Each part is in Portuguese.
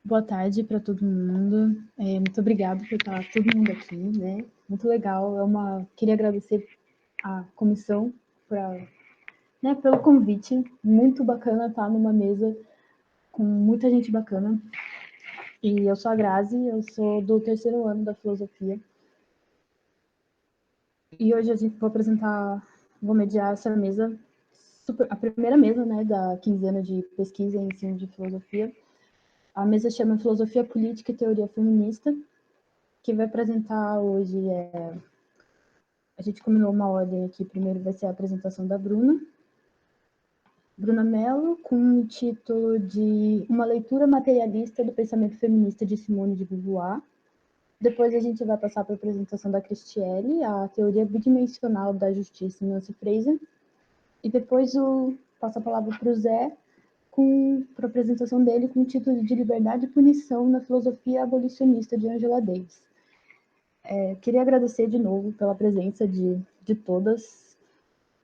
Boa tarde para todo mundo. Muito obrigada por estar todo mundo aqui, né? Muito legal. Queria agradecer à comissão pelo convite. Muito bacana estar numa mesa com muita gente bacana. E eu sou a Grazi, eu sou do terceiro ano da filosofia. E hoje vou mediar essa mesa, a primeira mesa, né, da quinzena de pesquisa e ensino de filosofia. A mesa chama Filosofia Política e Teoria Feminista. Que vai apresentar hoje a gente combinou uma ordem aqui. Primeiro vai ser a apresentação da Bruna Mello, com o título de Uma leitura materialista do pensamento feminista de Simone de Beauvoir. Depois a gente vai passar para a apresentação da Cristiele, a teoria bidimensional da justiça em Nancy Fraser. E depois passo a palavra para o Zé, para a apresentação dele com o título de Liberdade e Punição na Filosofia Abolicionista de Angela Davis. Queria agradecer de novo pela presença de todas,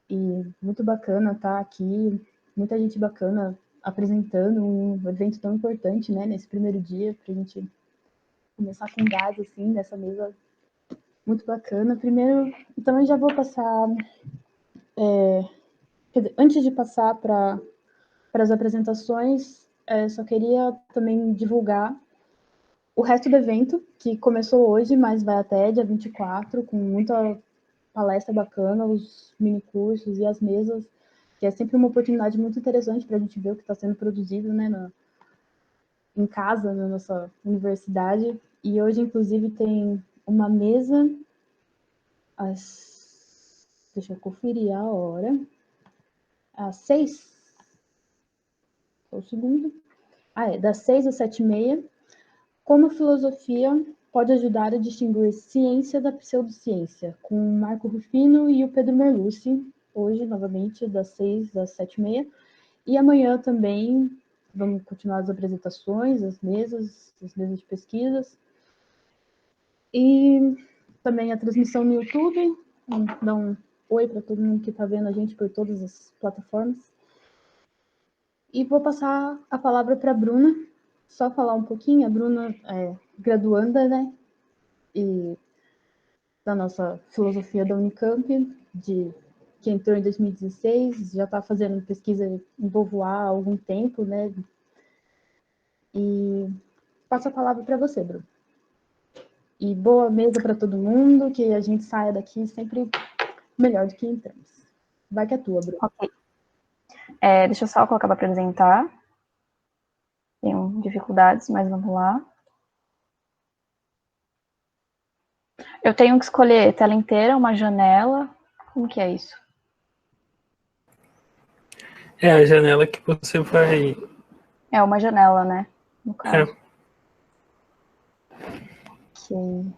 e muito bacana estar aqui, muita gente bacana apresentando um evento tão importante, né, nesse primeiro dia, para a gente começar com gás, assim, nessa mesa muito bacana. Primeiro, então eu já vou passar, antes de passar para as apresentações, só queria também divulgar o resto do evento, que começou hoje, mas vai até dia 24, com muita palestra bacana, os minicursos e as mesas, que é sempre uma oportunidade muito interessante para a gente ver o que está sendo produzido, né, em casa, na nossa universidade. E hoje, inclusive, tem uma mesa, deixa eu conferir a hora, às 6, só um segundo, das 6 às 7h30, como a filosofia pode ajudar a distinguir ciência da pseudociência, com o Marco Rufino e o Pedro Merlucci, hoje, novamente, das 6 às 7h30. E amanhã também vamos continuar as apresentações, as mesas de pesquisas. E também a transmissão no YouTube. Dá um oi para todo mundo que está vendo a gente por todas as plataformas. E vou passar a palavra para a Bruna, só falar um pouquinho. A Bruna é graduanda, né? E da nossa filosofia da Unicamp, que entrou em 2016, já está fazendo pesquisa em Beauvoir há algum tempo, né? E passo a palavra para você, Bruno. E boa mesa para todo mundo, que a gente saia daqui sempre melhor do que entramos. Vai que é tua, Bruno. Ok. Deixa eu só colocar para apresentar. Tenho dificuldades, mas vamos lá. Eu tenho que escolher tela inteira, uma janela. Como que é isso? É a janela que você vai... É uma janela, né? No caso. Ok.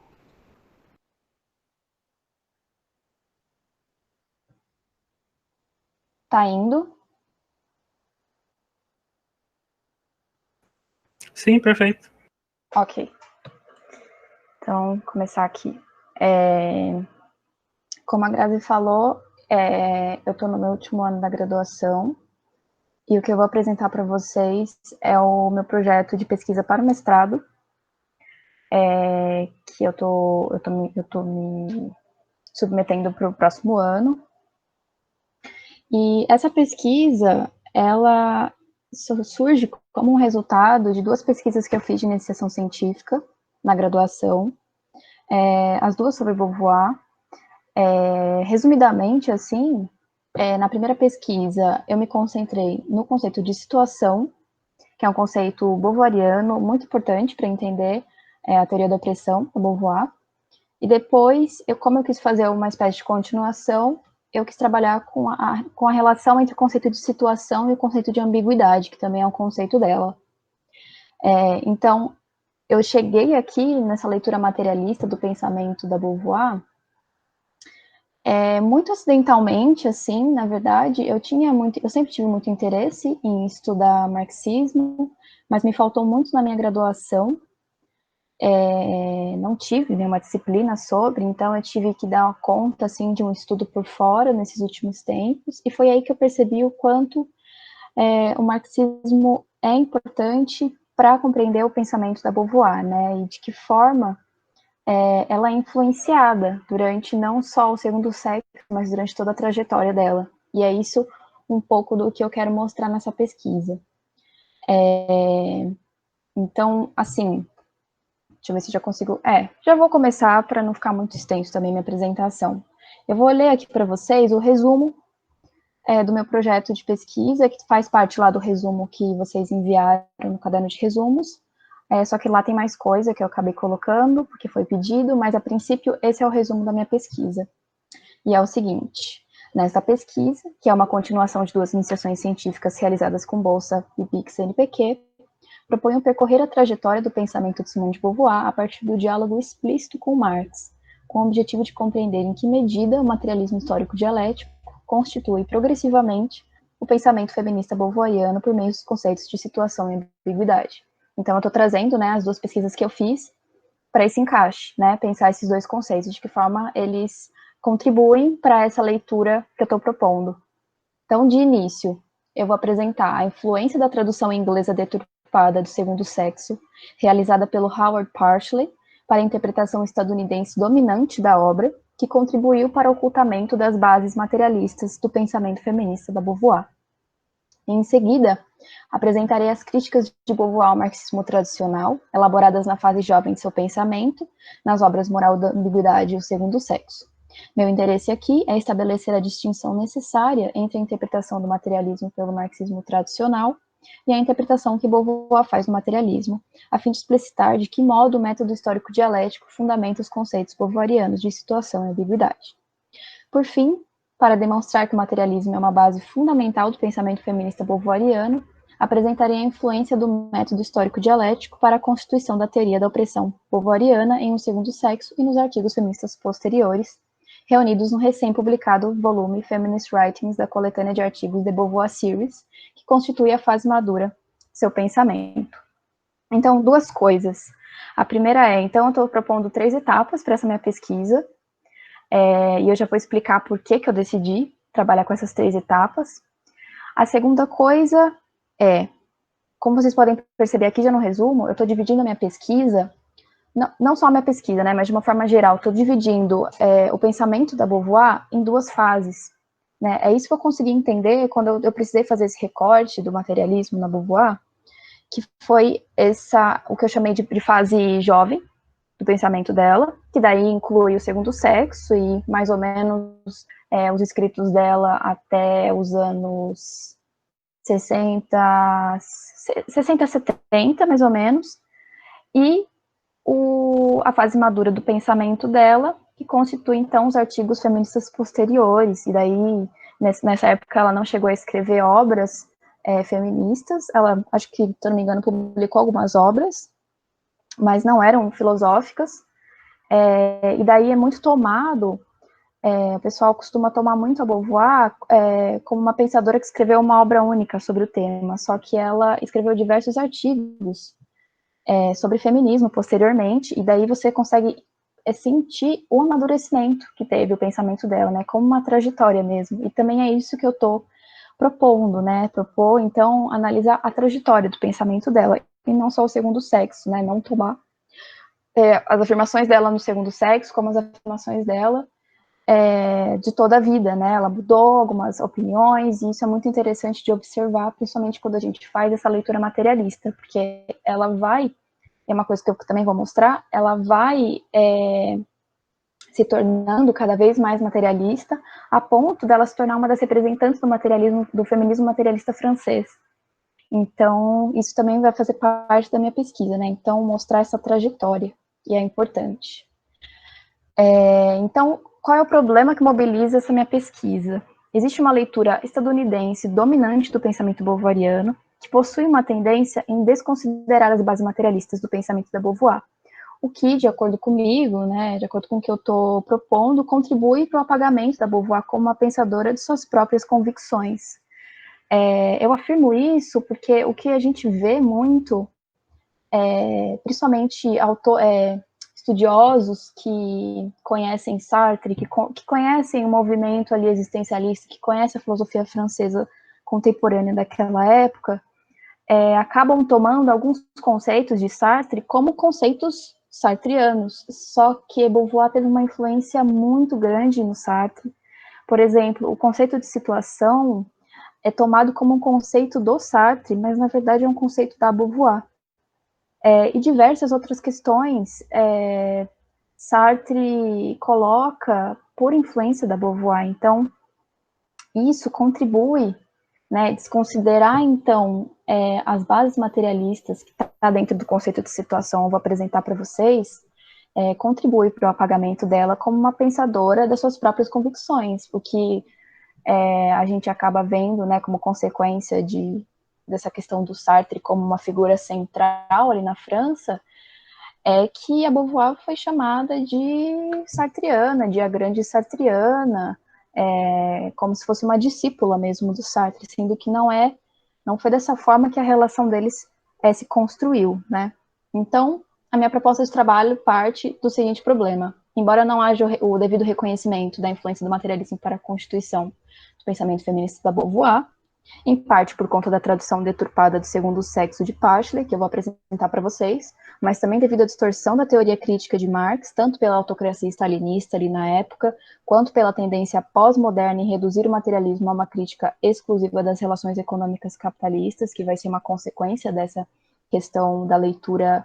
Tá indo? Sim, perfeito. Ok. Então, começar aqui. Como a Grazi falou, eu estou no meu último ano da graduação e o que eu vou apresentar para vocês é o meu projeto de pesquisa para o mestrado, que eu tô me submetendo para o próximo ano. E essa pesquisa, ela surge como um resultado de duas pesquisas que eu fiz de iniciação científica na graduação, as duas sobre Beauvoir. Resumidamente, assim, na primeira pesquisa, eu me concentrei no conceito de situação, que é um conceito beauvoiriano muito importante para entender a teoria da opressão, do Beauvoir. E depois, como eu quis fazer uma espécie de continuação, eu quis trabalhar com a relação entre o conceito de situação e o conceito de ambiguidade, que também é um conceito dela. Então, eu cheguei aqui nessa leitura materialista do pensamento da Beauvoir, muito acidentalmente, assim, na verdade. Eu sempre tive muito interesse em estudar marxismo, mas me faltou muito na minha graduação. Não tive nenhuma disciplina sobre, então eu tive que dar conta, assim, de um estudo por fora nesses últimos tempos, e foi aí que eu percebi o quanto o marxismo é importante para compreender o pensamento da Beauvoir, né, e de que forma ela é influenciada durante não só o segundo sexo, mas durante toda a trajetória dela. E é isso um pouco do que eu quero mostrar nessa pesquisa. Então, assim, deixa eu ver se já consigo... já vou começar para não ficar muito extenso também minha apresentação. Eu vou ler aqui para vocês o resumo do meu projeto de pesquisa, que faz parte lá do resumo que vocês enviaram no caderno de resumos. Só que lá tem mais coisa que eu acabei colocando, porque foi pedido, mas a princípio esse é o resumo da minha pesquisa. E é o seguinte: nesta pesquisa, que é uma continuação de 2 iniciações científicas realizadas com bolsa IPIC-CNPq, proponho percorrer a trajetória do pensamento de Simone de Beauvoir a partir do diálogo explícito com Marx, com o objetivo de compreender em que medida o materialismo histórico dialético constitui progressivamente o pensamento feminista beauvoiriano por meio dos conceitos de situação e ambiguidade. Então, eu estou trazendo, né, as 2 pesquisas que eu fiz para esse encaixe, né, pensar esses 2 conceitos, de que forma eles contribuem para essa leitura que eu estou propondo. Então, de início, eu vou apresentar a influência da tradução inglesa deturpada do segundo sexo, realizada pelo Howard Parsley, para a interpretação estadunidense dominante da obra, que contribuiu para o ocultamento das bases materialistas do pensamento feminista da Beauvoir. Em seguida, apresentarei as críticas de Beauvoir ao marxismo tradicional, elaboradas na fase jovem de seu pensamento, nas obras Moral da Ambiguidade e O Segundo Sexo. Meu interesse aqui é estabelecer a distinção necessária entre a interpretação do materialismo pelo marxismo tradicional e a interpretação que Beauvoir faz do materialismo, a fim de explicitar de que modo o método histórico dialético fundamenta os conceitos beauvoirianos de situação e ambiguidade. Por fim, para demonstrar que o materialismo é uma base fundamental do pensamento feminista beauvoiriano, apresentarei a influência do método histórico dialético para a constituição da teoria da opressão beauvoiriana em Um Segundo Sexo e nos artigos feministas posteriores, reunidos no recém-publicado volume Feminist Writings da coletânea de artigos The Beauvoir Series, que constitui a fase madura de seu pensamento. Então, 2 coisas. A primeira então, eu estou propondo 3 etapas para essa minha pesquisa, e eu já vou explicar por que eu decidi trabalhar com essas 3 etapas. A segunda coisa como vocês podem perceber aqui já no resumo, eu estou dividindo a minha pesquisa, não só a minha pesquisa, né, mas de uma forma geral, estou dividindo o pensamento da Beauvoir em 2 fases. Né? É isso que eu consegui entender quando eu precisei fazer esse recorte do materialismo na Beauvoir, que foi o que eu chamei de fase jovem, do pensamento dela, que daí inclui O Segundo Sexo e mais ou menos os escritos dela até os anos 60, 70, mais ou menos, e a fase madura do pensamento dela, que constitui, então, os artigos feministas posteriores, e daí, nessa época, ela não chegou a escrever obras feministas, ela, acho que, se não me engano, publicou algumas obras, mas não eram filosóficas, e daí é muito tomado, o pessoal costuma tomar muito a Beauvoir como uma pensadora que escreveu uma obra única sobre o tema, só que ela escreveu diversos artigos sobre feminismo posteriormente, e daí você consegue sentir o amadurecimento que teve o pensamento dela, né, como uma trajetória mesmo, e também é isso que eu estou propondo, né, então, analisar a trajetória do pensamento dela, e não só o segundo sexo, né, não tomar as afirmações dela no segundo sexo, como as afirmações dela de toda a vida, né, ela mudou algumas opiniões, e isso é muito interessante de observar, principalmente quando a gente faz essa leitura materialista, porque ela vai, é uma coisa que eu também vou mostrar, ela vai se tornando cada vez mais materialista, a ponto dela se tornar uma das representantes do materialismo, do feminismo materialista francês. Então, isso também vai fazer parte da minha pesquisa, né, então mostrar essa trajetória, e é importante. Então, qual é o problema que mobiliza essa minha pesquisa? Existe uma leitura estadunidense dominante do pensamento beauvoiriano, que possui uma tendência em desconsiderar as bases materialistas do pensamento da Beauvoir, o que, de acordo comigo, né, de acordo com o que eu estou propondo, contribui para o apagamento da Beauvoir como uma pensadora de suas próprias convicções. Eu afirmo isso porque o que a gente vê muito, principalmente estudiosos que conhecem Sartre, que conhecem o movimento ali existencialista, que conhecem a filosofia francesa contemporânea daquela época, acabam tomando alguns conceitos de Sartre como conceitos sartreanos, só que Beauvoir teve uma influência muito grande no Sartre. Por exemplo, o conceito de situação é tomado como um conceito do Sartre, mas na verdade é um conceito da Beauvoir. E diversas outras questões Sartre coloca por influência da Beauvoir. Então, isso contribui, né, desconsiderar, então, as bases materialistas, que está dentro do conceito de situação, eu vou apresentar para vocês, contribui para o apagamento dela como uma pensadora das suas próprias convicções, o que a gente acaba vendo, né, como consequência dessa questão do Sartre como uma figura central ali na França, é que a Beauvoir foi chamada de sartreana, de a grande sartreana, como se fosse uma discípula mesmo do Sartre, sendo que não foi dessa forma que a relação deles se construiu, né? Então, a minha proposta de trabalho parte do seguinte problema: embora não haja o devido reconhecimento da influência do materialismo para a constituição do pensamento feminista da Beauvoir, em parte por conta da tradução deturpada do Segundo Sexo de Pashley, que eu vou apresentar para vocês, mas também devido à distorção da teoria crítica de Marx, tanto pela autocracia stalinista ali na época, quanto pela tendência pós-moderna em reduzir o materialismo a uma crítica exclusiva das relações econômicas capitalistas, que vai ser uma consequência dessa questão da leitura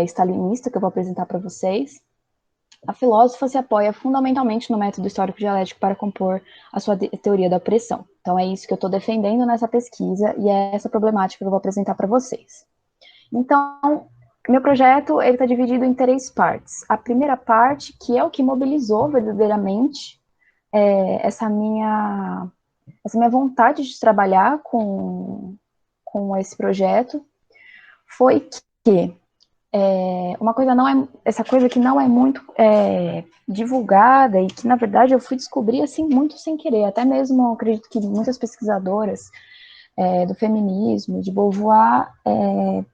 stalinista que eu vou apresentar para vocês. A filósofa se apoia fundamentalmente no método histórico-dialético para compor a sua teoria da opressão. Então é isso que eu estou defendendo nessa pesquisa e é essa problemática que eu vou apresentar para vocês. Então, meu projeto está dividido em 3 partes. A primeira parte, que é o que mobilizou verdadeiramente essa minha vontade de trabalhar com esse projeto, foi que essa coisa que não é muito divulgada e que, na verdade, eu fui descobrir, assim, muito sem querer. Até mesmo, acredito que muitas pesquisadoras do feminismo, de Beauvoir,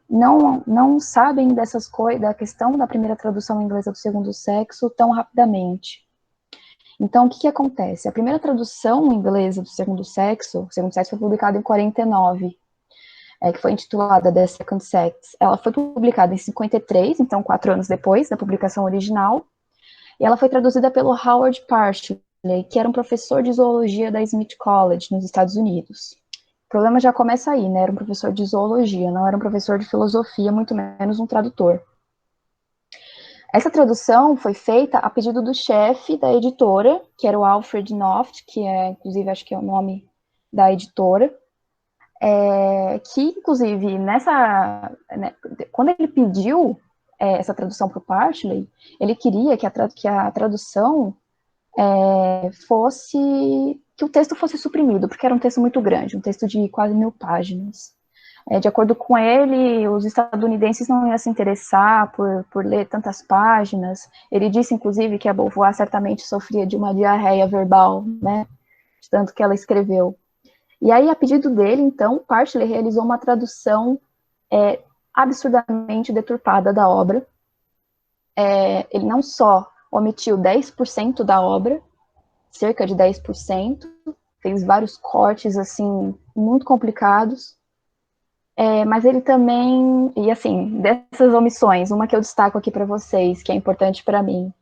não sabem dessas coisas, da questão da primeira tradução inglesa do Segundo Sexo tão rapidamente. Então, o que acontece? A primeira tradução inglesa do Segundo Sexo foi publicada em 49, que foi intitulada The Second Sex. Ela foi publicada em 53, então 4 anos depois da publicação original, e ela foi traduzida pelo Howard Pashley, que era um professor de zoologia da Smith College, nos Estados Unidos. O problema já começa aí, né? Era um professor de zoologia, não era um professor de filosofia, muito menos um tradutor. Essa tradução foi feita a pedido do chefe da editora, que era o Alfred Knopf, que inclusive, acho que é o nome da editora, que, inclusive, quando ele pediu essa tradução para o Pashley, ele queria que a tradução que o texto fosse suprimido, porque era um texto muito grande, um texto de quase 1000 páginas. De acordo com ele, os estadunidenses não iam se interessar por ler tantas páginas. Ele disse, inclusive, que a Beauvoir certamente sofria de uma diarreia verbal, né, de tanto que ela escreveu. E aí, a pedido dele, então, Pashley realizou uma tradução absurdamente deturpada da obra. Ele não só omitiu 10% da obra, cerca de 10%, fez vários cortes, assim, muito complicados, mas ele também, e assim, dessas omissões, uma que eu destaco aqui para vocês, que é importante para mim,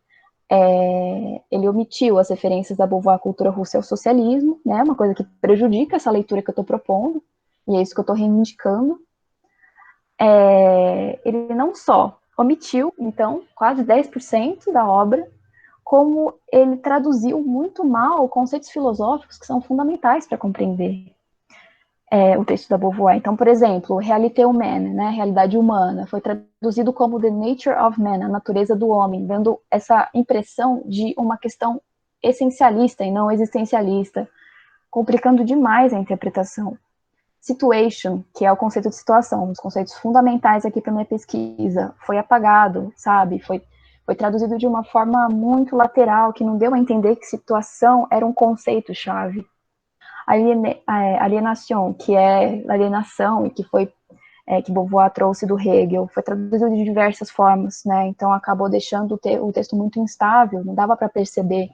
ele omitiu as referências da Beauvoir à cultura russa e ao socialismo, né, uma coisa que prejudica essa leitura que eu estou propondo, e é isso que eu estou reivindicando. Ele não só omitiu, então, quase 10% da obra, como ele traduziu muito mal conceitos filosóficos que são fundamentais para compreender o texto da Beauvoir. Então, por exemplo, Réalité humaine, né, realidade humana, foi traduzido como The Nature of Man, a natureza do homem, dando essa impressão de uma questão essencialista e não existencialista, complicando demais a interpretação. Situation, que é o conceito de situação, um dos conceitos fundamentais aqui para minha pesquisa, foi apagado, sabe? Foi traduzido de uma forma muito lateral, que não deu a entender que situação era um conceito-chave. Alienação, que é alienação, e que Beauvoir trouxe do Hegel, foi traduzido de diversas formas, né? Então acabou deixando o texto muito instável, não dava para perceber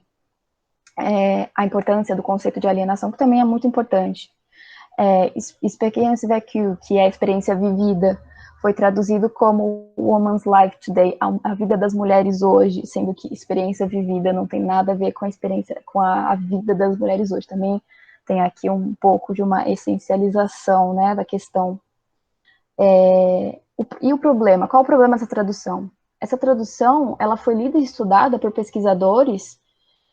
a importância do conceito de alienação, que também é muito importante. Experience vécue, que é a experiência vivida, foi traduzido como Woman's Life Today, a vida das mulheres hoje, sendo que experiência vivida não tem nada a ver com a experiência, com a vida das mulheres hoje. Também tem aqui um pouco de uma essencialização, né, da questão. E o problema? Qual o problema dessa tradução? Essa tradução, ela foi lida e estudada por pesquisadores,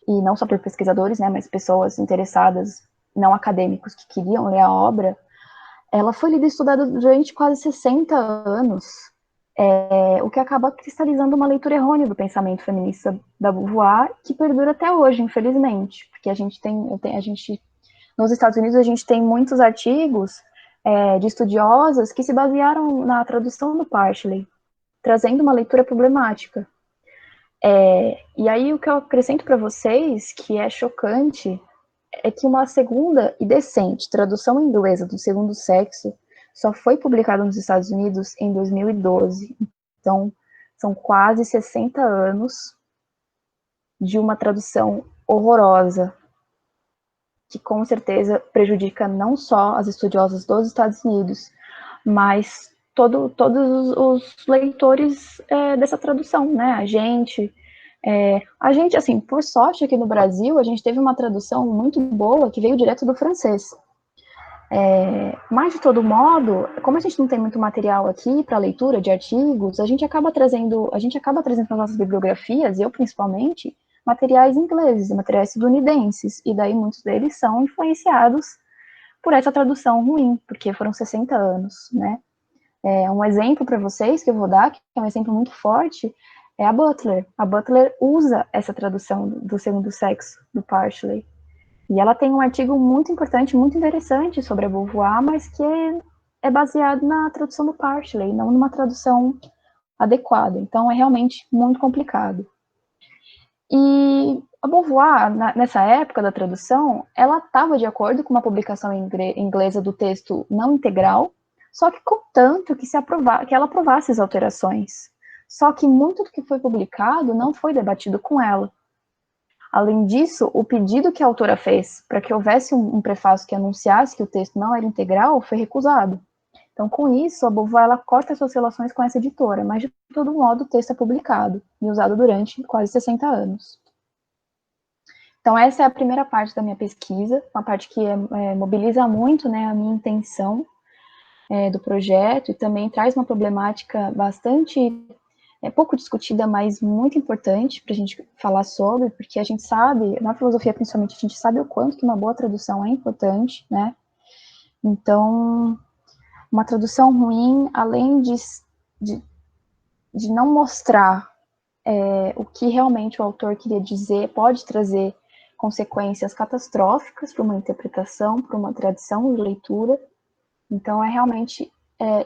e não só por pesquisadores, né, mas pessoas interessadas, não acadêmicos, que queriam ler a obra. Ela foi lida e estudada durante quase 60 anos, o que acaba cristalizando uma leitura errônea do pensamento feminista da Beauvoir, que perdura até hoje, infelizmente, porque nos Estados Unidos a gente tem muitos artigos de estudiosas que se basearam na tradução do Partley, trazendo uma leitura problemática. E aí o que eu acrescento para vocês, que é chocante, é que uma segunda e decente tradução inglesa do Segundo Sexo só foi publicada nos Estados Unidos em 2012. Então, são quase 60 anos de uma tradução horrorosa, que com certeza prejudica não só as estudiosas dos Estados Unidos, mas todos os leitores dessa tradução, né? A gente, assim, por sorte aqui no Brasil, a gente teve uma tradução muito boa que veio direto do francês. Mas, de todo modo, como a gente não tem muito material aqui para leitura de artigos, a gente acaba trazendo para nossas bibliografias, eu principalmente, materiais ingleses, materiais estadunidenses, e daí muitos deles são influenciados por essa tradução ruim, porque foram 60 anos, né? Um exemplo para vocês que eu vou dar, que é um exemplo muito forte, é a Butler. A Butler usa essa tradução do Segundo Sexo, do Partley. E ela tem um artigo muito importante, muito interessante sobre a Beauvoir, mas que é baseado na tradução do Partley, não numa tradução adequada. Então, é realmente muito complicado. E a Beauvoir, nessa época da tradução, ela estava de acordo com uma publicação inglesa do texto não integral, só que contanto que ela aprovasse as alterações. Só que muito do que foi publicado não foi debatido com ela. Além disso, o pedido que a autora fez para que houvesse um prefácio que anunciasse que o texto não era integral foi recusado. Então, com isso, a Beauvoir ela corta suas relações com essa editora, mas de todo modo o texto é publicado e usado durante quase 60 anos. Então, essa é a primeira parte da minha pesquisa, uma parte que mobiliza muito, né, a minha intenção do projeto, e também traz uma problemática bastante pouco discutida, mas muito importante para a gente falar sobre, porque a gente sabe, na filosofia principalmente, a gente sabe o quanto que uma boa tradução é importante, né? Então, uma tradução ruim, além de não mostrar o que realmente o autor queria dizer, pode trazer consequências catastróficas para uma interpretação, para uma tradição de leitura. Então, é realmente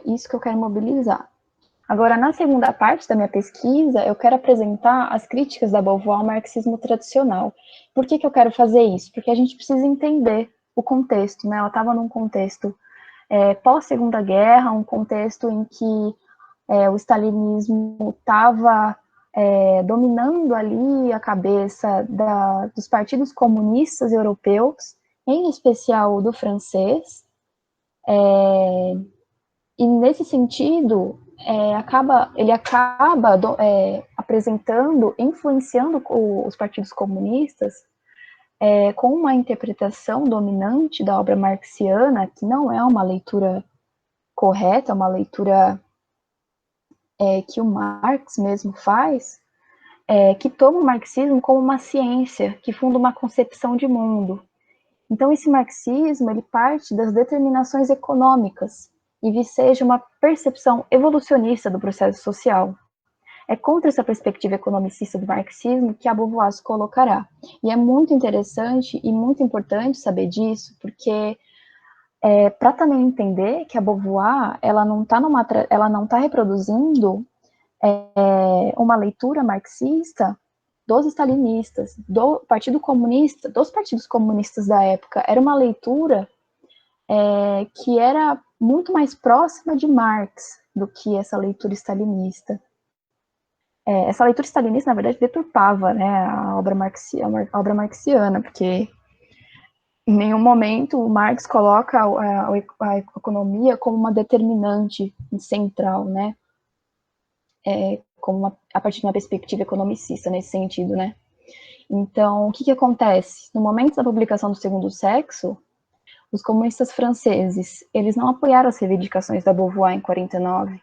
isso que eu quero mobilizar. Agora, na segunda parte da minha pesquisa, eu quero apresentar as críticas da Beauvoir ao marxismo tradicional. Por que eu quero fazer isso? Porque a gente precisa entender o contexto, né? Ela estava num contexto pós-Segunda Guerra, um contexto em que o stalinismo estava dominando ali a cabeça dos partidos comunistas europeus, em especial do francês, e nesse sentido, ele acaba apresentando, influenciando os partidos comunistas com uma interpretação dominante da obra marxiana, que não é uma leitura correta, é uma leitura que o Marx mesmo faz, que toma o marxismo como uma ciência, que funda uma concepção de mundo. Então, esse marxismo, ele parte das determinações econômicas e viceja uma percepção evolucionista do processo social. É contra essa perspectiva economicista do marxismo que a Beauvoir se colocará. E é muito interessante e muito importante saber disso, porque para também entender que a Beauvoir ela não está reproduzindo uma leitura marxista dos stalinistas, do Partido Comunista, dos partidos comunistas da época. Era uma leitura que era muito mais próxima de Marx do que essa leitura stalinista. Essa leitura stalinista, na verdade, deturpava, né, a obra marxiana, porque Em nenhum momento o Marx coloca a economia como uma determinante central, né? A partir de uma perspectiva economicista, nesse sentido, né? Então, o que acontece? No momento da publicação do Segundo Sexo, os comunistas franceses, eles não apoiaram as reivindicações da Beauvoir em 49.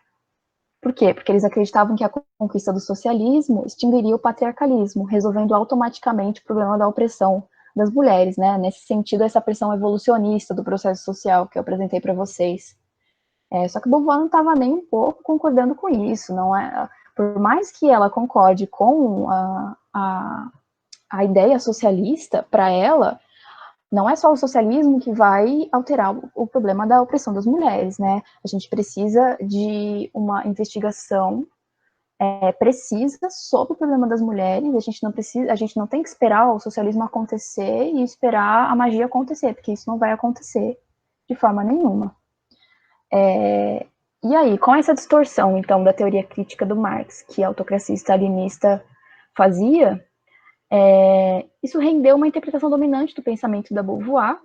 Por quê? Porque eles acreditavam que a conquista do socialismo extinguiria o patriarcalismo, resolvendo automaticamente o problema da opressão das mulheres, né? Nesse sentido, essa pressão evolucionista do processo social que eu apresentei para vocês. Só que Beauvoir não estava nem um pouco concordando com isso, não é? Por mais que ela concorde com a ideia socialista, para ela, não é só o socialismo que vai alterar o problema da opressão das mulheres, né? A gente precisa de uma investigação precisa sobre o problema das mulheres. A gente não tem que esperar o socialismo acontecer e esperar a magia acontecer, porque isso não vai acontecer de forma nenhuma. E aí, com essa distorção, então, da teoria crítica do Marx, que a autocracia stalinista fazia, isso rendeu uma interpretação dominante do pensamento da Beauvoir,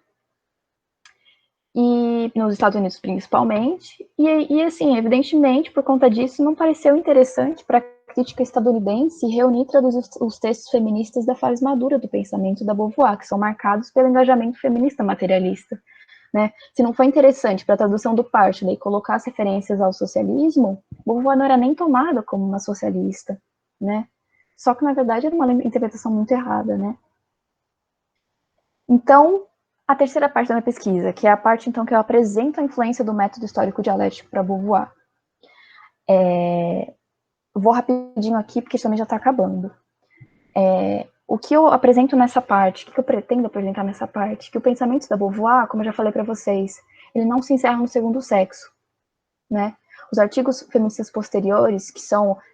e nos Estados Unidos principalmente, e assim, evidentemente, por conta disso, não pareceu interessante para a crítica estadunidense reunir e traduzir os textos feministas da fase madura do pensamento da Beauvoir, que são marcados pelo engajamento feminista materialista. Né? Se não foi interessante para a tradução do Partney colocar as referências ao socialismo, Beauvoir não era nem tomada como uma socialista, né? Só que, na verdade, era uma interpretação muito errada, né? Então, a terceira parte da minha pesquisa, que é a parte, então, que eu apresento a influência do método histórico dialético para Beauvoir. Vou rapidinho aqui, porque também já está acabando. O que eu apresento nessa parte, o que eu pretendo apresentar nessa parte, que o pensamento da Beauvoir, como eu já falei para vocês, ele não se encerra no segundo sexo, né? Os artigos feministas posteriores, que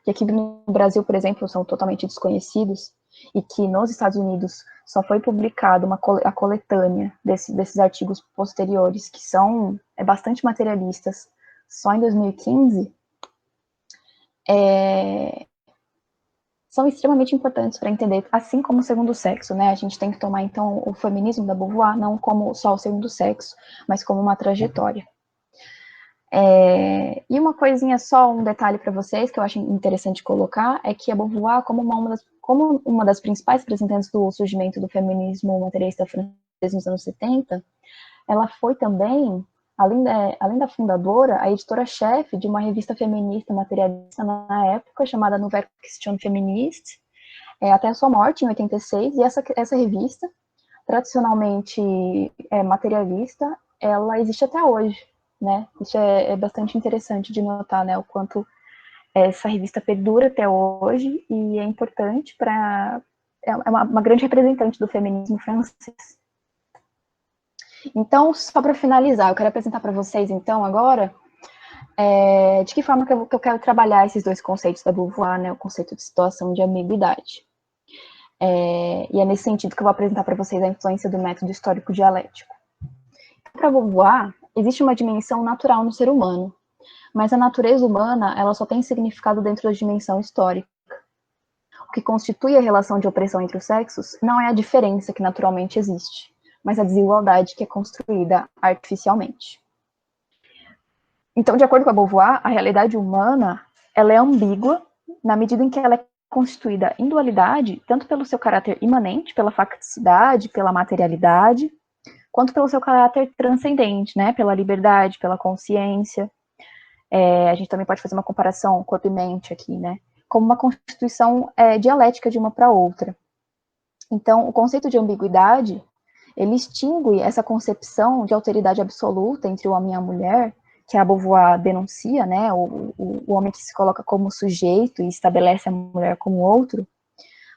aqui no Brasil, por exemplo, são totalmente desconhecidos, e que nos Estados Unidos só foi publicado a coletânea desses artigos posteriores, que são bastante materialistas, só em 2015, são extremamente importantes para entender, assim como o segundo sexo, né? A gente tem que tomar, então, o feminismo da Beauvoir não como só o segundo sexo, mas como uma trajetória. E uma coisinha só, um detalhe para vocês, que eu acho interessante colocar, é que a Beauvoir, como uma das principais representantes do surgimento do feminismo materialista francês nos anos 70, ela foi também, além da fundadora, a editora-chefe de uma revista feminista materialista na época, chamada Nouvelle Question Féministe, até a sua morte, em 86, e essa revista, tradicionalmente materialista, ela existe até hoje, né? Isso é bastante interessante de notar, né? O quanto essa revista perdura até hoje e é importante para... É uma grande representante do feminismo francês. Então, só para finalizar, eu quero apresentar para vocês, então, agora, de que forma que eu quero trabalhar esses dois conceitos da Beauvoir, né? O conceito de situação de ambiguidade. E é nesse sentido que eu vou apresentar para vocês a influência do método histórico dialético. Para Beauvoir, existe uma dimensão natural no ser humano, mas a natureza humana, ela só tem significado dentro da dimensão histórica. O que constitui a relação de opressão entre os sexos não é a diferença que naturalmente existe, mas a desigualdade que é construída artificialmente. Então, de acordo com a Beauvoir, a realidade humana, ela é ambígua na medida em que ela é constituída em dualidade, tanto pelo seu caráter imanente, pela facticidade, pela materialidade, quanto pelo seu caráter transcendente, né, pela liberdade, pela consciência. A gente também pode fazer uma comparação corpo e mente aqui, né, como uma constituição dialética de uma para outra. Então, o conceito de ambiguidade, ele extingue essa concepção de alteridade absoluta entre o homem e a mulher, que a Beauvoir denuncia, né, o homem que se coloca como sujeito e estabelece a mulher como outro,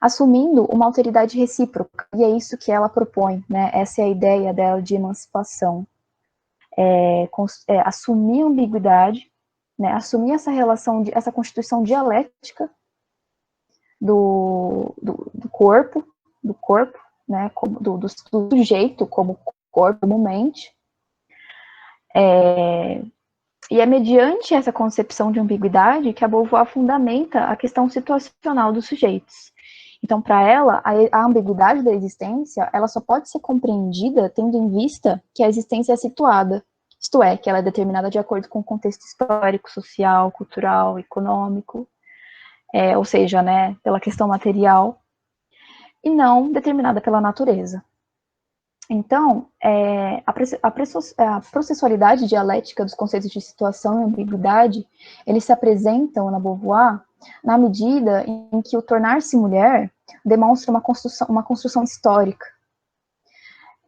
assumindo uma alteridade recíproca, e é isso que ela propõe, né? Essa é a ideia dela de emancipação. Assumir a ambiguidade, né? Assumir essa relação, essa constituição dialética do corpo, né? Do sujeito como corpo, como mente. E é mediante essa concepção de ambiguidade que a Beauvoir fundamenta a questão situacional dos sujeitos. Então, para ela, a ambiguidade da existência, ela só pode ser compreendida tendo em vista que a existência é situada, isto é, que ela é determinada de acordo com o contexto histórico, social, cultural, econômico, ou seja, né, pela questão material, e não determinada pela natureza. Então, a processualidade dialética dos conceitos de situação e ambiguidade, eles se apresentam na Beauvoir na medida em que o tornar-se mulher demonstra uma construção histórica.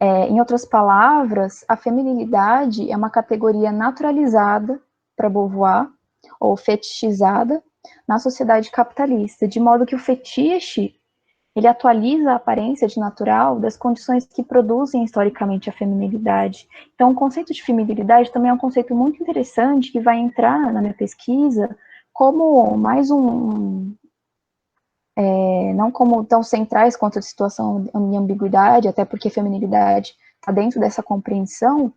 Em outras palavras, a feminilidade é uma categoria naturalizada para Beauvoir, ou fetichizada, na sociedade capitalista, de modo que o fetiche ele atualiza a aparência de natural das condições que produzem historicamente a feminilidade. Então, o conceito de feminilidade também é um conceito muito interessante que vai entrar na minha pesquisa como mais não como tão centrais quanto a situação de ambiguidade, até porque feminilidade está dentro dessa compreensão,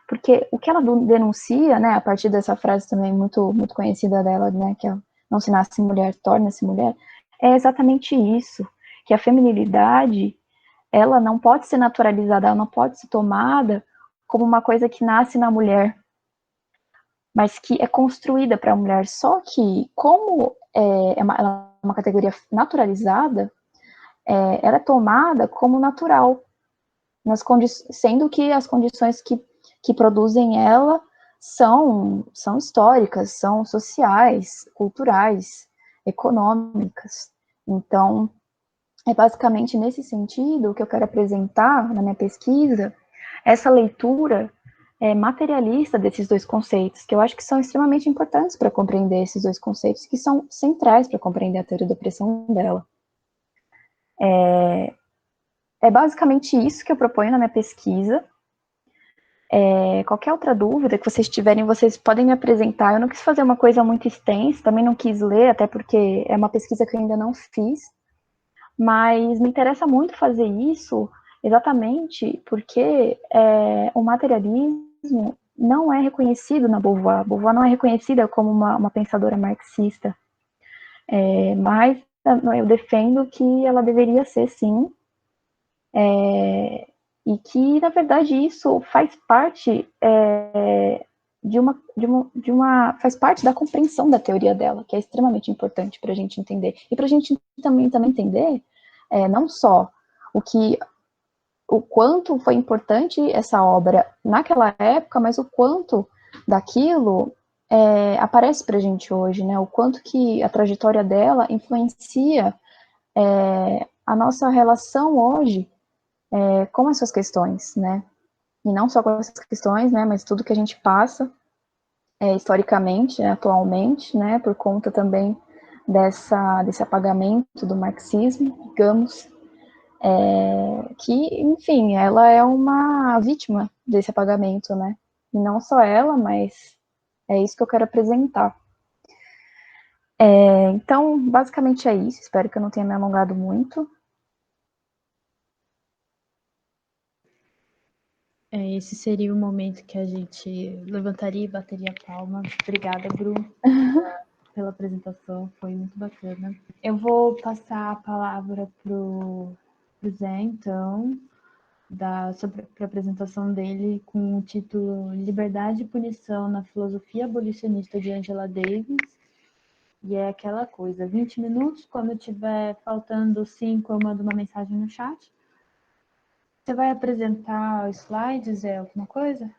porque o que ela denuncia, né, a partir dessa frase também muito, muito conhecida dela, né, que não se nasce mulher, torna-se mulher, é exatamente isso, que a feminilidade, ela não pode ser naturalizada, ela não pode ser tomada como uma coisa que nasce na mulher, mas que é construída para a mulher. Só que, como ela é uma categoria naturalizada, ela é tomada como natural, sendo que as condições que produzem ela são históricas, são sociais, culturais, econômicas. Então, é basicamente nesse sentido que eu quero apresentar na minha pesquisa essa leitura materialista desses dois conceitos, que eu acho que são extremamente importantes para compreender esses dois conceitos, que são centrais para compreender a teoria da opressão dela. É basicamente isso que eu proponho na minha pesquisa. Qualquer outra dúvida que vocês tiverem, vocês podem me apresentar. Eu não quis fazer uma coisa muito extensa, também não quis ler, até porque é uma pesquisa que eu ainda não fiz, mas me interessa muito fazer isso exatamente porque o materialismo não é reconhecido na Beauvoir. Beauvoir não é reconhecida como uma pensadora marxista, mas eu defendo que ela deveria ser, sim, e que, na verdade, isso faz parte faz parte da compreensão da teoria dela, que é extremamente importante para a gente entender. E para a gente também entender não só o quanto foi importante essa obra naquela época, mas o quanto daquilo aparece para a gente hoje, né? O quanto que a trajetória dela influencia a nossa relação hoje com essas questões, né? E não só com essas questões, né? Mas tudo que a gente passa historicamente, né, atualmente, né? Por conta também desse apagamento do marxismo, digamos, que, enfim, ela é uma vítima desse apagamento, né? E não só ela, mas é isso que eu quero apresentar. Então, basicamente é isso. Espero que eu não tenha me alongado muito. Esse seria o momento que a gente levantaria e bateria a palma. Obrigada, Bru, pela apresentação, foi muito bacana. Eu vou passar a palavra pro Zé, então, sobre a apresentação dele com o título Liberdade e Punição na Filosofia Abolicionista de Angela Davis. E é aquela coisa, 20 minutos, quando tiver faltando 5, eu mando uma mensagem no chat. Você vai apresentar os slides, alguma coisa?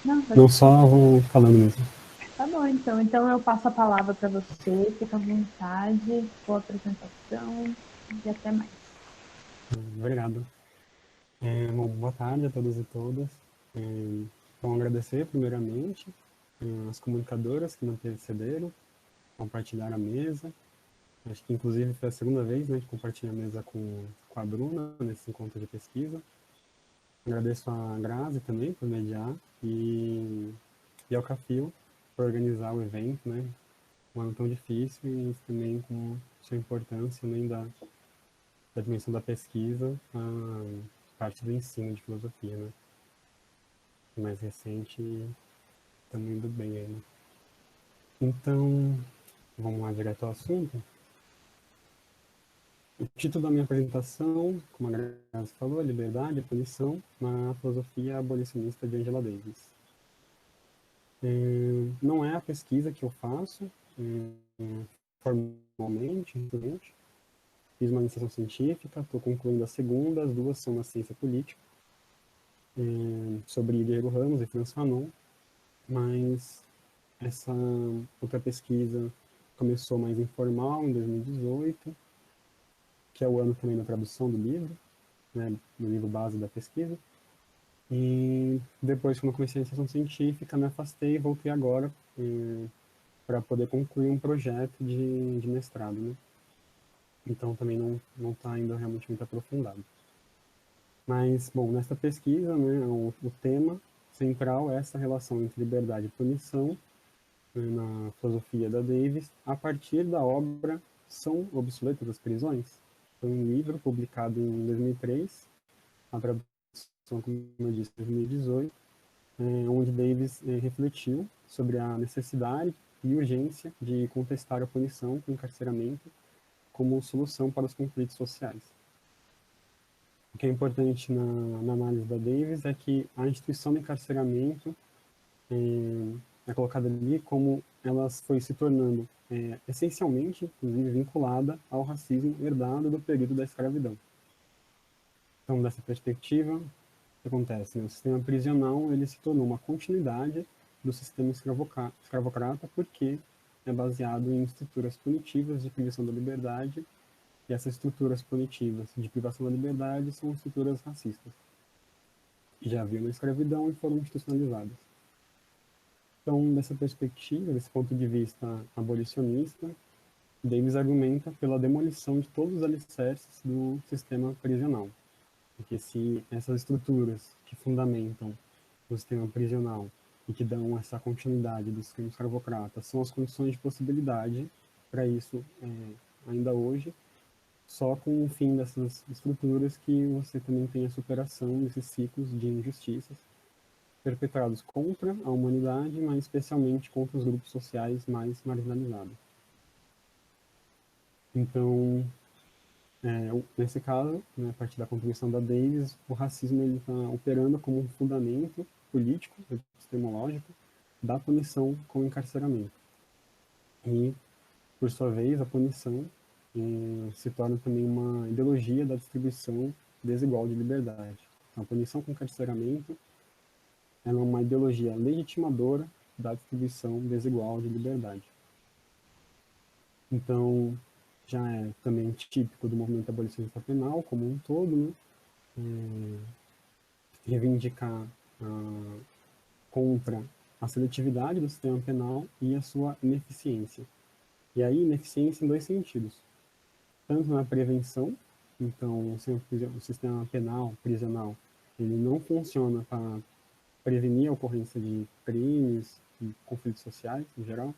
Não, só vou falando mesmo. Tá bom, então. Então eu passo a palavra para você, fica à vontade, boa apresentação e até mais. Obrigado. Bom, boa tarde a todos e todas. Vou agradecer, primeiramente, as comunicadoras que não antecederam, compartilhar a mesa. Acho que, inclusive, foi a segunda vez, né, que compartilhei a mesa com a Bruna nesse encontro de pesquisa. Agradeço a Grazi também por mediar e ao Cafio por organizar o evento, né? Um ano tão difícil e também com sua importância, além da dimensão da pesquisa, a parte do ensino de filosofia, né? Mais recente, estamos indo bem aí, né? Então, vamos lá direto ao assunto. O título da minha apresentação, como a Grazi falou, é Liberdade e Punição na Filosofia Abolicionista de Angela Davis. Não é a pesquisa que eu faço formalmente, fiz uma iniciação científica, estou concluindo a segunda, as duas são na ciência política, sobre Diego Ramos e Franz Fanon, mas essa outra pesquisa começou mais informal, em 2018, que é o ano também da tradução do livro, né, do livro base da pesquisa. E depois, quando eu comecei a iniciação científica, me afastei e voltei agora para poder concluir um projeto de mestrado, né? Então também não está ainda realmente muito aprofundado. Mas, bom, nesta pesquisa, né, o tema central é essa relação entre liberdade e punição, né, na filosofia da Davis, a partir da obra São Obsoletas as Prisões? Foi um livro publicado em 2003, a tradução, como eu disse, em 2018, onde Davis refletiu sobre a necessidade e urgência de contestar a punição com encarceramento como solução para os conflitos sociais. O que é importante na análise da Davis é que a instituição do encarceramento é colocada ali como ela foi se tornando essencialmente, inclusive, vinculada ao racismo herdado do período da escravidão. Então, dessa perspectiva, o que acontece? Né? O sistema prisional ele se tornou uma continuidade do sistema escravocrata porque é baseado em estruturas punitivas de privação da liberdade, e essas estruturas punitivas de privação da liberdade são estruturas racistas, que já haviam na escravidão e foram institucionalizadas. Então, dessa perspectiva, desse ponto de vista abolicionista, Davis argumenta pela demolição de todos os alicerces do sistema prisional. Porque se essas estruturas que fundamentam o sistema prisional e que dão essa continuidade do sistema escravocrata são as condições de possibilidade para isso ainda hoje, só com o fim dessas estruturas que você também tem a superação desses ciclos de injustiças perpetrados contra a humanidade, mas especialmente contra os grupos sociais mais marginalizados. Então, nesse caso, né, a partir da contribuição da Davis, o racismo está operando como um fundamento político, epistemológico, da punição com o encarceramento. E, por sua vez, a punição se torna também uma ideologia da distribuição desigual de liberdade. Então, a punição com encarceramento ela é uma ideologia legitimadora da distribuição desigual de liberdade. Então, já é também típico do movimento abolicionista penal como um todo, né? Reivindicar contra a seletividade do sistema penal e a sua ineficiência. E aí, ineficiência em dois sentidos. Tanto na prevenção, então o sistema penal, prisional, ele não funciona para prevenir a ocorrência de crimes e conflitos sociais, em geral,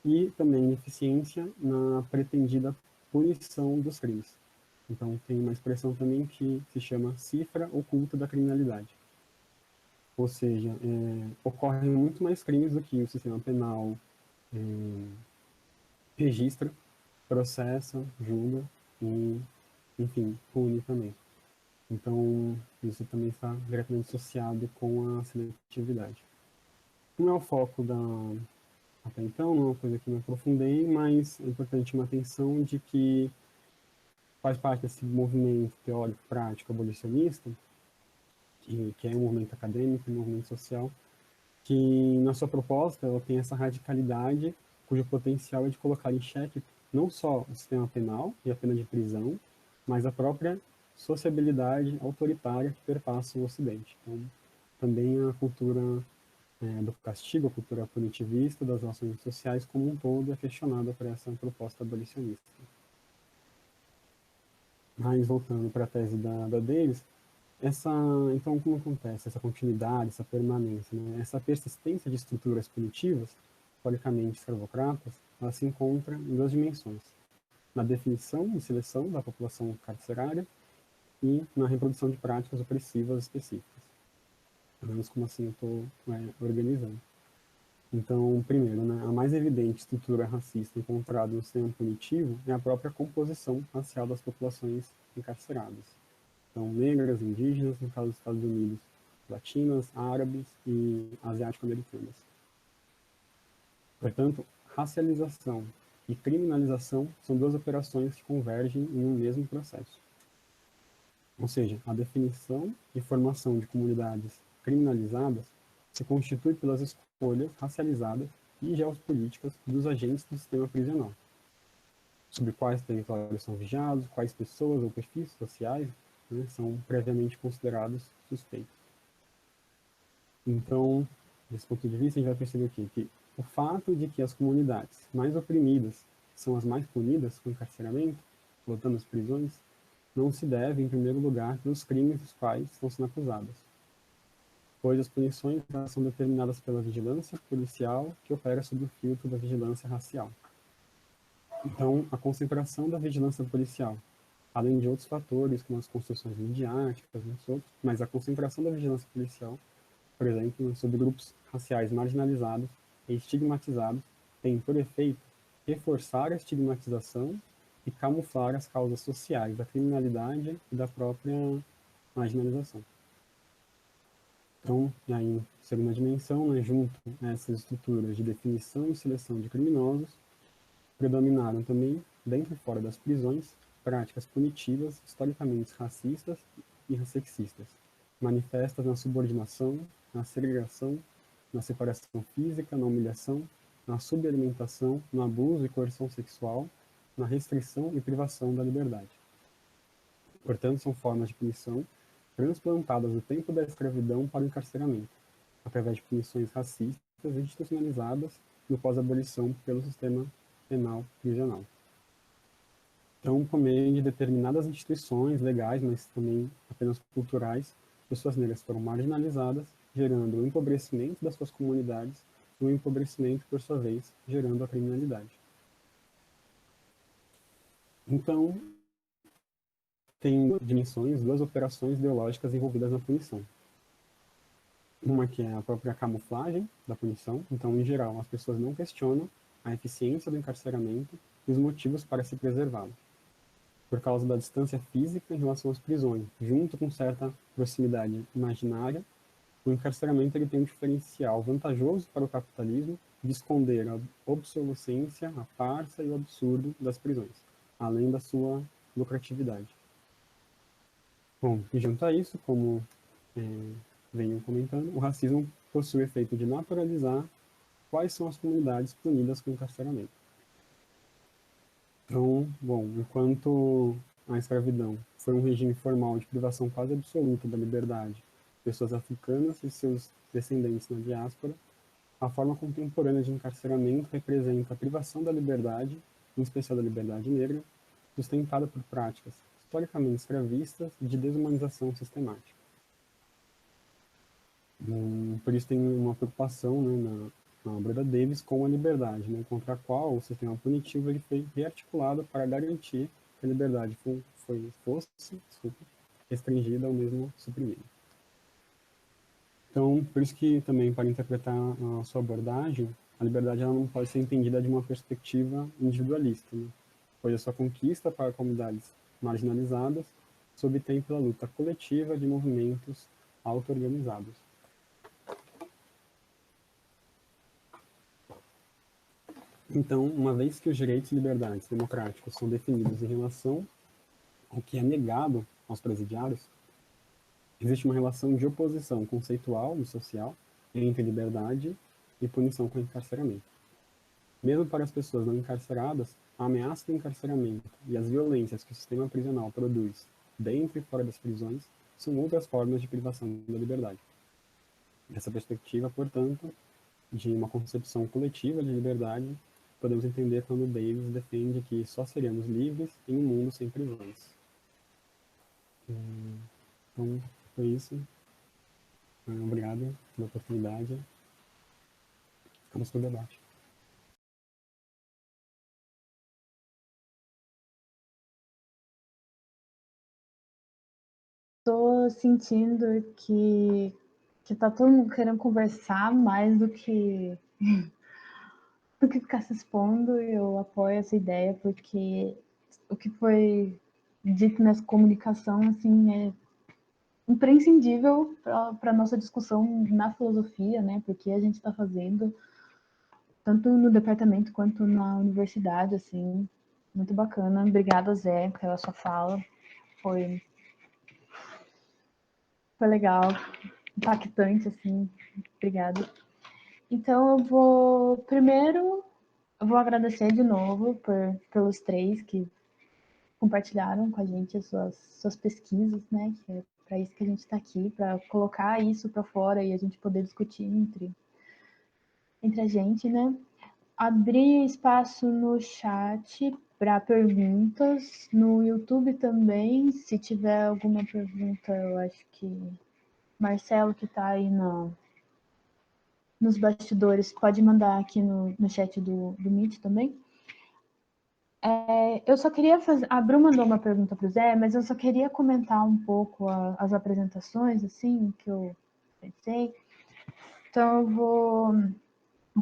e também eficiência na pretendida punição dos crimes. Então, tem uma expressão também que se chama cifra oculta da criminalidade. Ou seja, ocorrem muito mais crimes do que o sistema penal registra, processa, julga e, enfim, pune também. Então, isso também está diretamente associado com a seletividade. Não é o foco até então, não é uma coisa que me aprofundei, mas é importante chamar a atenção de que faz parte desse movimento teórico, prático, abolicionista, que é um movimento acadêmico, um movimento social, que na sua proposta ela tem essa radicalidade, cujo potencial é de colocar em xeque não só o sistema penal e a pena de prisão, mas a própria sociabilidade autoritária que perpassa o Ocidente. Então, também a cultura do castigo, a cultura punitivista das relações sociais como um todo é questionada por essa proposta abolicionista. Mas, voltando para a tese da Davis, então, como acontece essa continuidade, essa permanência, né? Essa persistência de estruturas punitivas, historicamente escravocratas, ela se encontra em duas dimensões: na definição e seleção da população carcerária e na reprodução de práticas opressivas específicas. Pelo menos como assim eu estou organizando. Então, primeiro, né, a mais evidente estrutura racista encontrada no sistema punitivo é a própria composição racial das populações encarceradas. Então, negras, indígenas, no caso dos Estados Unidos, latinas, árabes e asiático-americanas. Portanto, racialização e criminalização são duas operações que convergem em um mesmo processo. Ou seja, a definição e formação de comunidades criminalizadas se constitui pelas escolhas racializadas e geopolíticas dos agentes do sistema prisional, sobre quais territórios são vigiados, quais pessoas ou perfis sociais, né, são previamente considerados suspeitos. Então, desse ponto de vista, a gente vai perceber o quê? Que o fato de que as comunidades mais oprimidas são as mais punidas com encarceramento, lotando as prisões, não se deve, em primeiro lugar, pelos crimes dos quais estão sendo acusadas, pois as punições são determinadas pela vigilância policial que opera sob o filtro da vigilância racial. Então, a concentração da vigilância policial, além de outros fatores, como as construções midiáticas, mas a concentração da vigilância policial, por exemplo, sobre grupos raciais marginalizados e estigmatizados, tem, por efeito, reforçar a estigmatização e camuflar as causas sociais da criminalidade e da própria marginalização. Então, aí, em segunda dimensão, né, junto a essas estruturas de definição e seleção de criminosos, predominaram também, dentro e fora das prisões, práticas punitivas historicamente racistas e sexistas, manifestas na subordinação, na segregação, na separação física, na humilhação, na subalimentação, no abuso e coerção sexual, na restrição e privação da liberdade. Portanto, são formas de punição transplantadas do tempo da escravidão para o encarceramento, através de punições racistas institucionalizadas no pós-abolição pelo sistema penal prisional. Então, por meio de determinadas instituições legais, mas também apenas culturais, pessoas negras foram marginalizadas, gerando o empobrecimento das suas comunidades e o empobrecimento, por sua vez, gerando a criminalidade. Então, tem dimensões, duas operações ideológicas envolvidas na punição. Uma que é a própria camuflagem da punição. Então, em geral, as pessoas não questionam a eficiência do encarceramento e os motivos para se preservá-lo, por causa da distância física em relação às prisões, junto com certa proximidade imaginária. O encarceramento ele tem um diferencial vantajoso para o capitalismo de esconder a obsolescência, a farsa e o absurdo das prisões, além da sua lucratividade. Bom, e junto a isso, como venho comentando, o racismo possui o efeito de naturalizar quais são as comunidades punidas com encarceramento. Então, bom, enquanto a escravidão foi um regime formal de privação quase absoluta da liberdade de pessoas africanas e seus descendentes na diáspora, a forma contemporânea de encarceramento representa a privação da liberdade, em especial da liberdade negra, sustentada por práticas historicamente escravistas e de desumanização sistemática. Por isso tem uma preocupação, né, na obra da Davis com a liberdade, né, contra a qual o sistema punitivo ele foi rearticulado para garantir que a liberdade fosse restringida ou mesmo suprimida. Então, por isso que também, para interpretar a sua abordagem, a liberdade ela não pode ser entendida de uma perspectiva individualista, né, pois a sua conquista para comunidades marginalizadas se obtém pela luta coletiva de movimentos auto-organizados. Então, uma vez que os direitos e liberdades democráticos são definidos em relação ao que é negado aos presidiários, existe uma relação de oposição conceitual e social entre liberdade e punição com encarceramento. Mesmo para as pessoas não encarceradas, a ameaça do encarceramento e as violências que o sistema prisional produz dentro e fora das prisões são outras formas de privação da liberdade. Nessa perspectiva, portanto, de uma concepção coletiva de liberdade, podemos entender quando Davis defende que só seremos livres em um mundo sem prisões. Então, foi isso. Obrigado pela oportunidade. Ficamos para o debate. Estou sentindo que tá todo mundo querendo conversar mais do que do que ficar se expondo. Eu apoio essa ideia, porque o que foi dito nessa comunicação, assim, é imprescindível para a nossa discussão na filosofia, né? Porque a gente está fazendo, tanto no departamento quanto na universidade, assim. Muito bacana. Obrigada, Zé, pela sua fala. Foi legal, impactante, assim. Obrigada. Então, eu vou agradecer de novo pelos três que compartilharam com a gente as suas pesquisas, né? Que é para isso que a gente está aqui, para colocar isso para fora e a gente poder discutir entre a gente, né? Abrir espaço no chat para perguntas, no YouTube também, se tiver alguma pergunta, eu acho que Marcelo, que está aí nos bastidores, pode mandar aqui no chat do Meet também. Eu só queria fazer... A Bru mandou uma pergunta para o Zé, mas eu só queria comentar um pouco as apresentações, assim, que eu pensei. Então, eu vou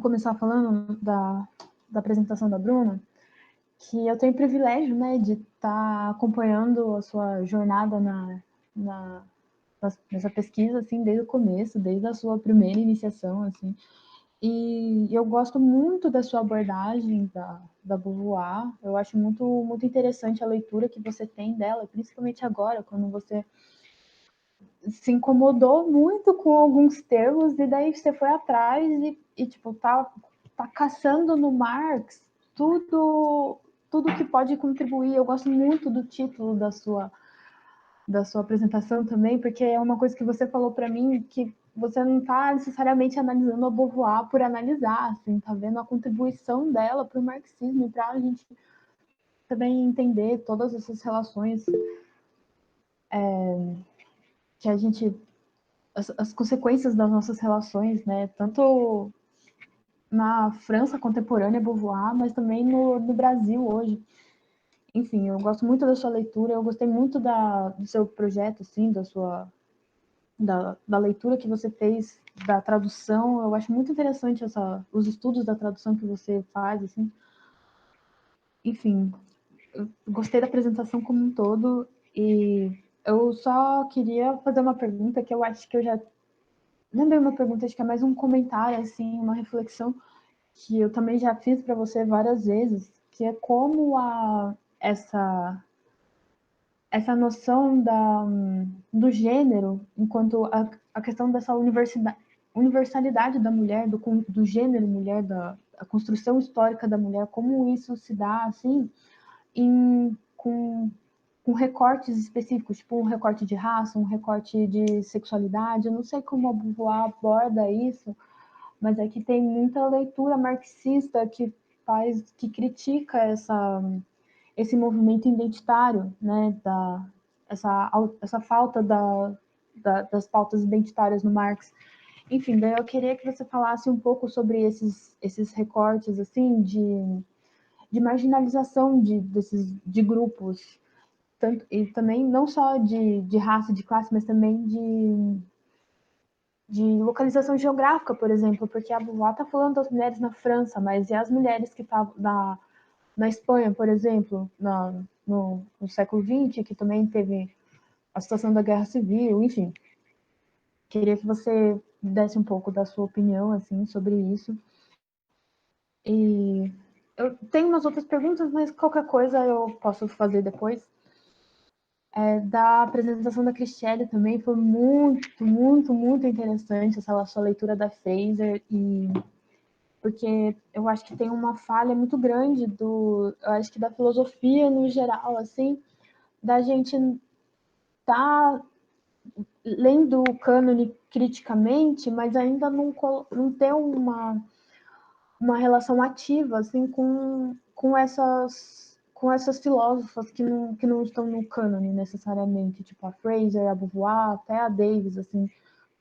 começar falando da apresentação da Bruna, que eu tenho o privilégio, né, de estar acompanhando a sua jornada nessa pesquisa, assim, desde o começo, desde a sua primeira iniciação, assim. E eu gosto muito da sua abordagem da Beauvoir. Eu acho muito interessante a leitura que você tem dela, principalmente agora, quando você se incomodou muito com alguns termos e daí você foi atrás e tipo, tá caçando no Marx tudo que pode contribuir. Eu gosto muito do título da sua apresentação também, porque é uma coisa que você falou para mim, que você não está necessariamente analisando a Beauvoir por analisar, assim, tá vendo a contribuição dela para o marxismo, para a gente também entender todas essas relações que a gente... As consequências das nossas relações, né? Tanto na França contemporânea, Beauvoir, mas também no Brasil hoje. Enfim, eu gosto muito da sua leitura, eu gostei muito do seu projeto, assim, da leitura que você fez, da tradução. Eu acho muito interessante os estudos da tradução que você faz, assim. Enfim, eu gostei da apresentação como um todo e eu só queria fazer uma pergunta que eu acho que eu já... Não é bem uma pergunta, acho que é mais um comentário, assim, uma reflexão que eu também já fiz para você várias vezes, que é como essa noção do gênero, enquanto a questão dessa universalidade da mulher, do gênero mulher, a construção histórica da mulher, como isso se dá, assim, com recortes específicos, tipo um recorte de raça, um recorte de sexualidade. Eu não sei como a Beauvoir aborda isso, mas é que tem muita leitura marxista que critica esse movimento identitário, né, essa falta das pautas identitárias no Marx. Enfim, daí eu queria que você falasse um pouco sobre esses recortes, assim, de marginalização de grupos, tanto, e também não só de raça, de classe, mas também de localização geográfica, por exemplo, porque a Beauvoir está falando das mulheres na França, mas e as mulheres que estavam na Espanha, por exemplo, no século XX, que também teve a situação da Guerra Civil, enfim. Queria que você desse um pouco da sua opinião, assim, sobre isso. E eu tenho umas outras perguntas, mas qualquer coisa eu posso fazer depois. Da apresentação da Cristiane também foi muito interessante essa sua leitura da Fraser, porque eu acho que tem uma falha muito grande eu acho que da filosofia no geral, assim, da gente tá lendo o cânone criticamente, mas ainda não ter uma relação ativa, assim, com essas filósofas que não estão no cânone necessariamente, tipo a Fraser, a Beauvoir, até a Davis, assim.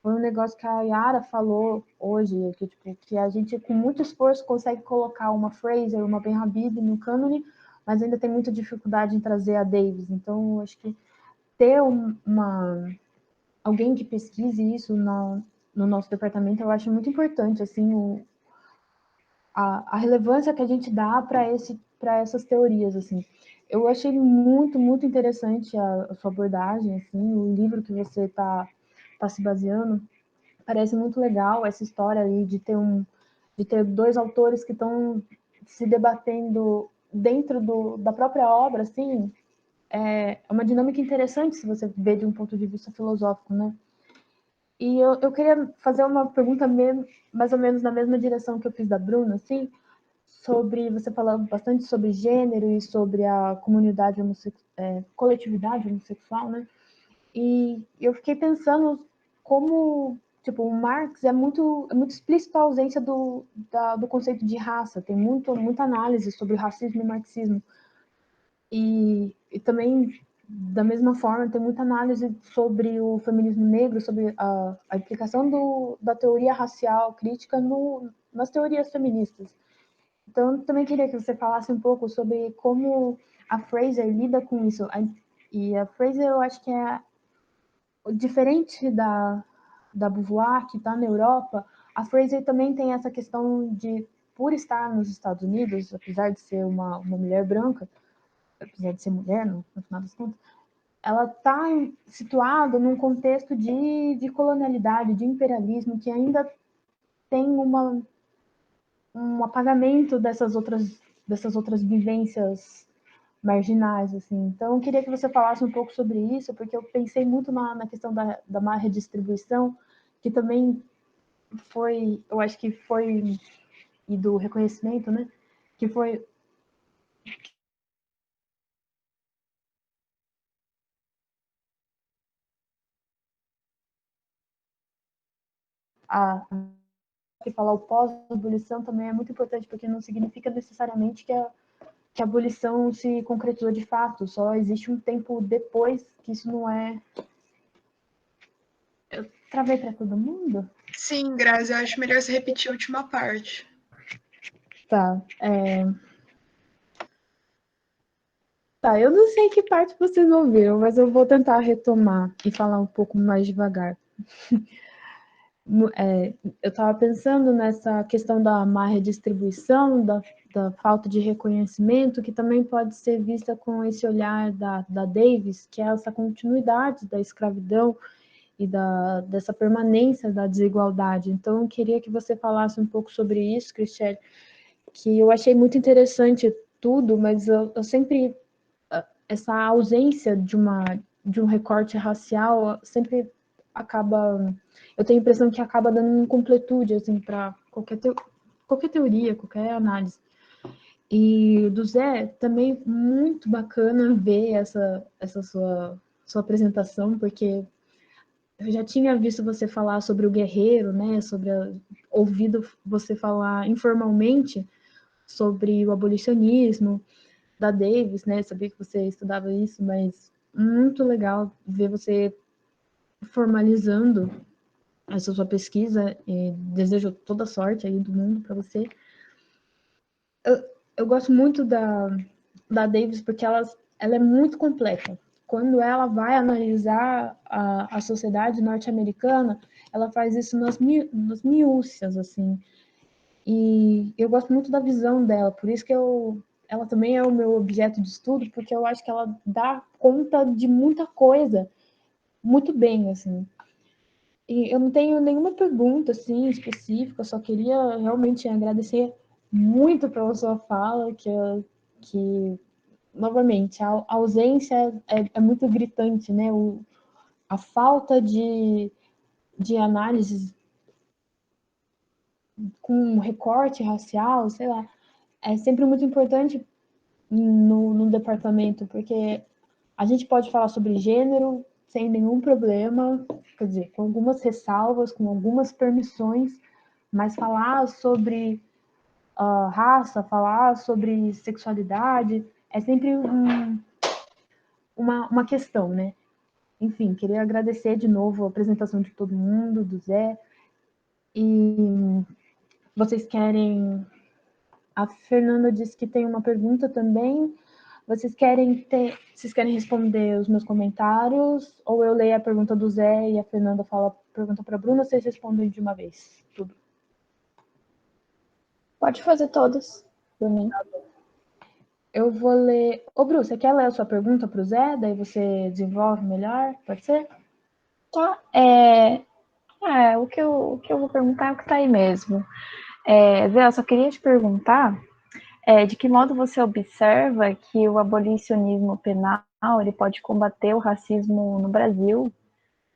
Foi um negócio que a Yara falou hoje, que a gente com muito esforço consegue colocar uma Fraser, uma Ben-Habib no cânone, mas ainda tem muita dificuldade em trazer a Davis. Então, acho que ter alguém que pesquise isso no nosso departamento, eu acho muito importante, assim, a relevância que a gente dá para essas teorias, assim. Eu achei muito, muito interessante a sua abordagem, assim, o livro que você está se baseando. Parece muito legal essa história aí de ter dois autores que estão se debatendo dentro da própria obra, assim. É uma dinâmica interessante se você vê de um ponto de vista filosófico, né? E eu queria fazer uma pergunta mais ou menos na mesma direção que eu fiz da Bruna, assim, sobre, você falando bastante sobre gênero e sobre a comunidade coletividade homossexual, né? E eu fiquei pensando como, tipo, o Marx é muito explícito a ausência do conceito de raça, tem muita análise sobre o racismo e o marxismo. E também, da mesma forma, tem muita análise sobre o feminismo negro, sobre a implicação da teoria racial crítica nas teorias feministas. Então, eu também queria que você falasse um pouco sobre como a Fraser lida com isso. E a Fraser, eu acho que é diferente da Beauvoir, que está na Europa. A Fraser também tem essa questão de, por estar nos Estados Unidos, apesar de ser uma mulher branca, apesar de ser mulher, no final das contas, ela está situada num contexto de colonialidade, de imperialismo, que ainda tem um apagamento dessas outras vivências marginais, assim. Então, eu queria que você falasse um pouco sobre isso, porque eu pensei muito na questão da má redistribuição, que também foi, eu acho que foi, e do reconhecimento, né, que foi a que falar o pós-abolição também é muito importante, porque não significa necessariamente que a abolição se concretizou de fato, só existe um tempo depois que isso não é... Eu travei para todo mundo? Sim, Grazi, eu acho melhor você repetir a última parte. Tá, Tá, eu não sei que parte vocês ouviram, mas eu vou tentar retomar e falar um pouco mais devagar. Eu estava pensando nessa questão da má redistribuição, da falta de reconhecimento, que também pode ser vista com esse olhar da Davis, que é essa continuidade da escravidão e dessa permanência da desigualdade. Então, eu queria que você falasse um pouco sobre isso, Cristiane, que eu achei muito interessante tudo, mas eu sempre... Essa ausência de um recorte racial sempre acaba... Eu tenho a impressão que acaba dando incompletude, assim, para qualquer teoria, qualquer análise. E do Zé, também muito bacana ver essa sua apresentação, porque eu já tinha visto você falar sobre o guerreiro, né, ouvido você falar informalmente sobre o abolicionismo da Davis, né, sabia que você estudava isso, mas muito legal ver você formalizando essa sua pesquisa, e desejo toda sorte aí do mundo para você. Eu gosto muito da Davis porque ela é muito completa. Quando ela vai analisar a sociedade norte-americana, ela faz isso nas minúcias, assim. E eu gosto muito da visão dela, por isso que ela também é o meu objeto de estudo, porque eu acho que ela dá conta de muita coisa muito bem, assim. E eu não tenho nenhuma pergunta, assim, específica, só queria realmente agradecer muito pela sua fala, que novamente, a ausência é muito gritante, né? A falta de análise com recorte racial, sei lá, é sempre muito importante no departamento, porque a gente pode falar sobre gênero sem nenhum problema, quer dizer, com algumas ressalvas, com algumas permissões, mas falar sobre raça, falar sobre sexualidade, é sempre uma questão, né? Enfim, queria agradecer de novo a apresentação de todo mundo, do Zé, e vocês querem... A Fernanda disse que tem uma pergunta também. Vocês querem responder os meus comentários? Ou eu leio a pergunta do Zé e a Fernanda pergunta para a Bruna, vocês respondem de uma vez? Tudo. Pode fazer todas, por mim. Eu vou ler... Ô, Bru, você quer ler a sua pergunta para o Zé? Daí você desenvolve melhor, pode ser? Tá, o que eu vou perguntar é o que tá aí mesmo. Zé, eu só queria te perguntar de que modo você observa que o abolicionismo penal ele pode combater o racismo no Brasil,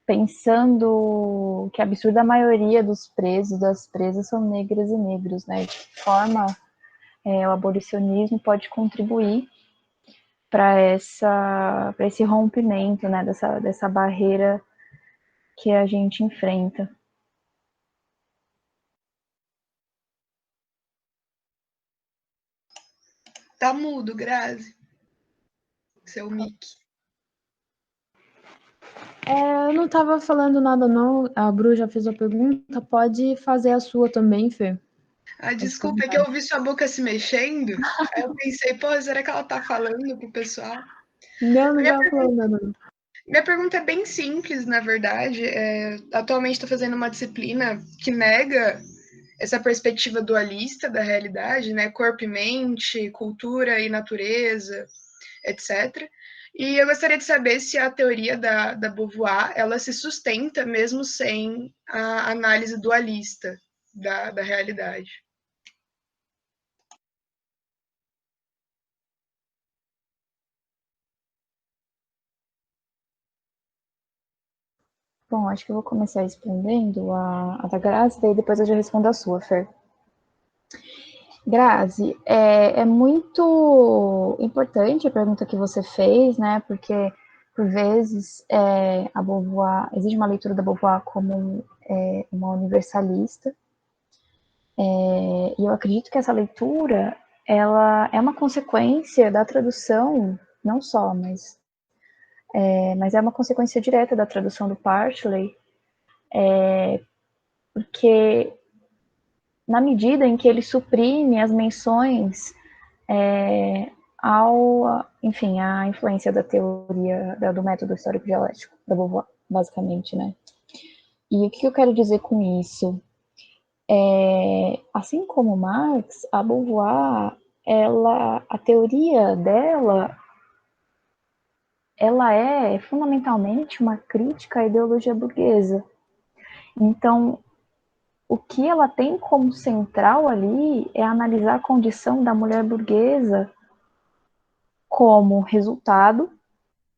pensando que a absurda maioria dos presos, das presas, são negras e negros, né? De que forma o abolicionismo pode contribuir para esse rompimento, né? Dessa barreira que a gente enfrenta. Tá mudo, Grazi. Seu mic. Eu não estava falando nada, não. A Bru já fez a pergunta. Pode fazer a sua também, Fê. Ah, desculpa, é que eu ouvi sua boca se mexendo. Aí eu pensei, pô, será que ela tá falando pro pessoal? Não estava falando nada, não. Minha pergunta é bem simples, na verdade. Atualmente estou fazendo uma disciplina que nega essa perspectiva dualista da realidade, né? Corpo e mente, cultura e natureza, etc. E eu gostaria de saber se a teoria da Beauvoir ela se sustenta mesmo sem a análise dualista da realidade. Bom, acho que eu vou começar respondendo a da Grazi, daí depois eu já respondo a sua, Fer. Grazi, é muito importante a pergunta que você fez, né? Porque, por vezes, a Beauvoir, existe uma leitura da Beauvoir como uma universalista, e eu acredito que essa leitura, ela é uma consequência da tradução, não só, mas é uma consequência direta da tradução do Partley, porque na medida em que ele suprime as menções enfim, a influência da teoria do método histórico dialético da Beauvoir, basicamente, né? E o que eu quero dizer com isso? Assim como Marx, a Beauvoir, a teoria dela, ela é fundamentalmente uma crítica à ideologia burguesa. Então, o que ela tem como central ali é analisar a condição da mulher burguesa como resultado,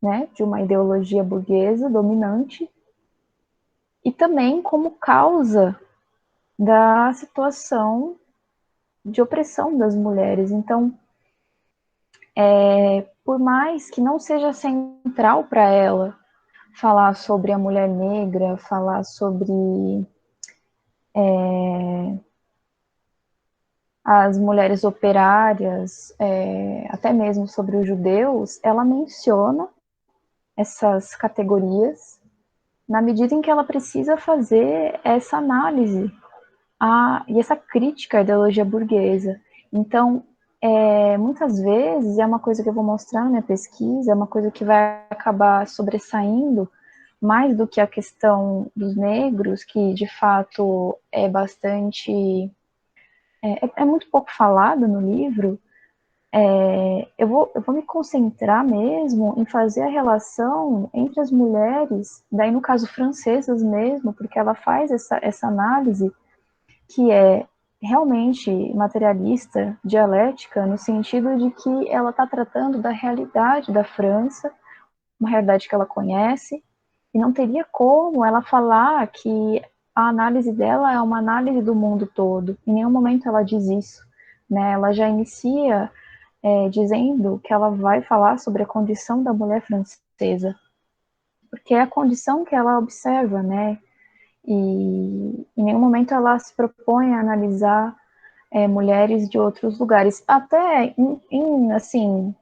né, de uma ideologia burguesa dominante e também como causa da situação de opressão das mulheres. Então, por mais que não seja central para ela falar sobre a mulher negra, falar sobre as mulheres operárias, até mesmo sobre os judeus, ela menciona essas categorias na medida em que ela precisa fazer essa análise e essa crítica à ideologia burguesa. Então, muitas vezes, é uma coisa que eu vou mostrar na minha pesquisa, é uma coisa que vai acabar sobressaindo mais do que a questão dos negros, que de fato é bastante... é muito pouco falado no livro. Eu vou me concentrar mesmo em fazer a relação entre as mulheres, daí no caso francesas mesmo, porque ela faz essa análise que é realmente materialista, dialética, no sentido de que ela está tratando da realidade da França, uma realidade que ela conhece, e não teria como ela falar que a análise dela é uma análise do mundo todo. Em nenhum momento ela diz isso, né? Ela já inicia dizendo que ela vai falar sobre a condição da mulher francesa, porque é a condição que ela observa, né? E em nenhum momento ela se propõe a analisar mulheres de outros lugares. Até, assim,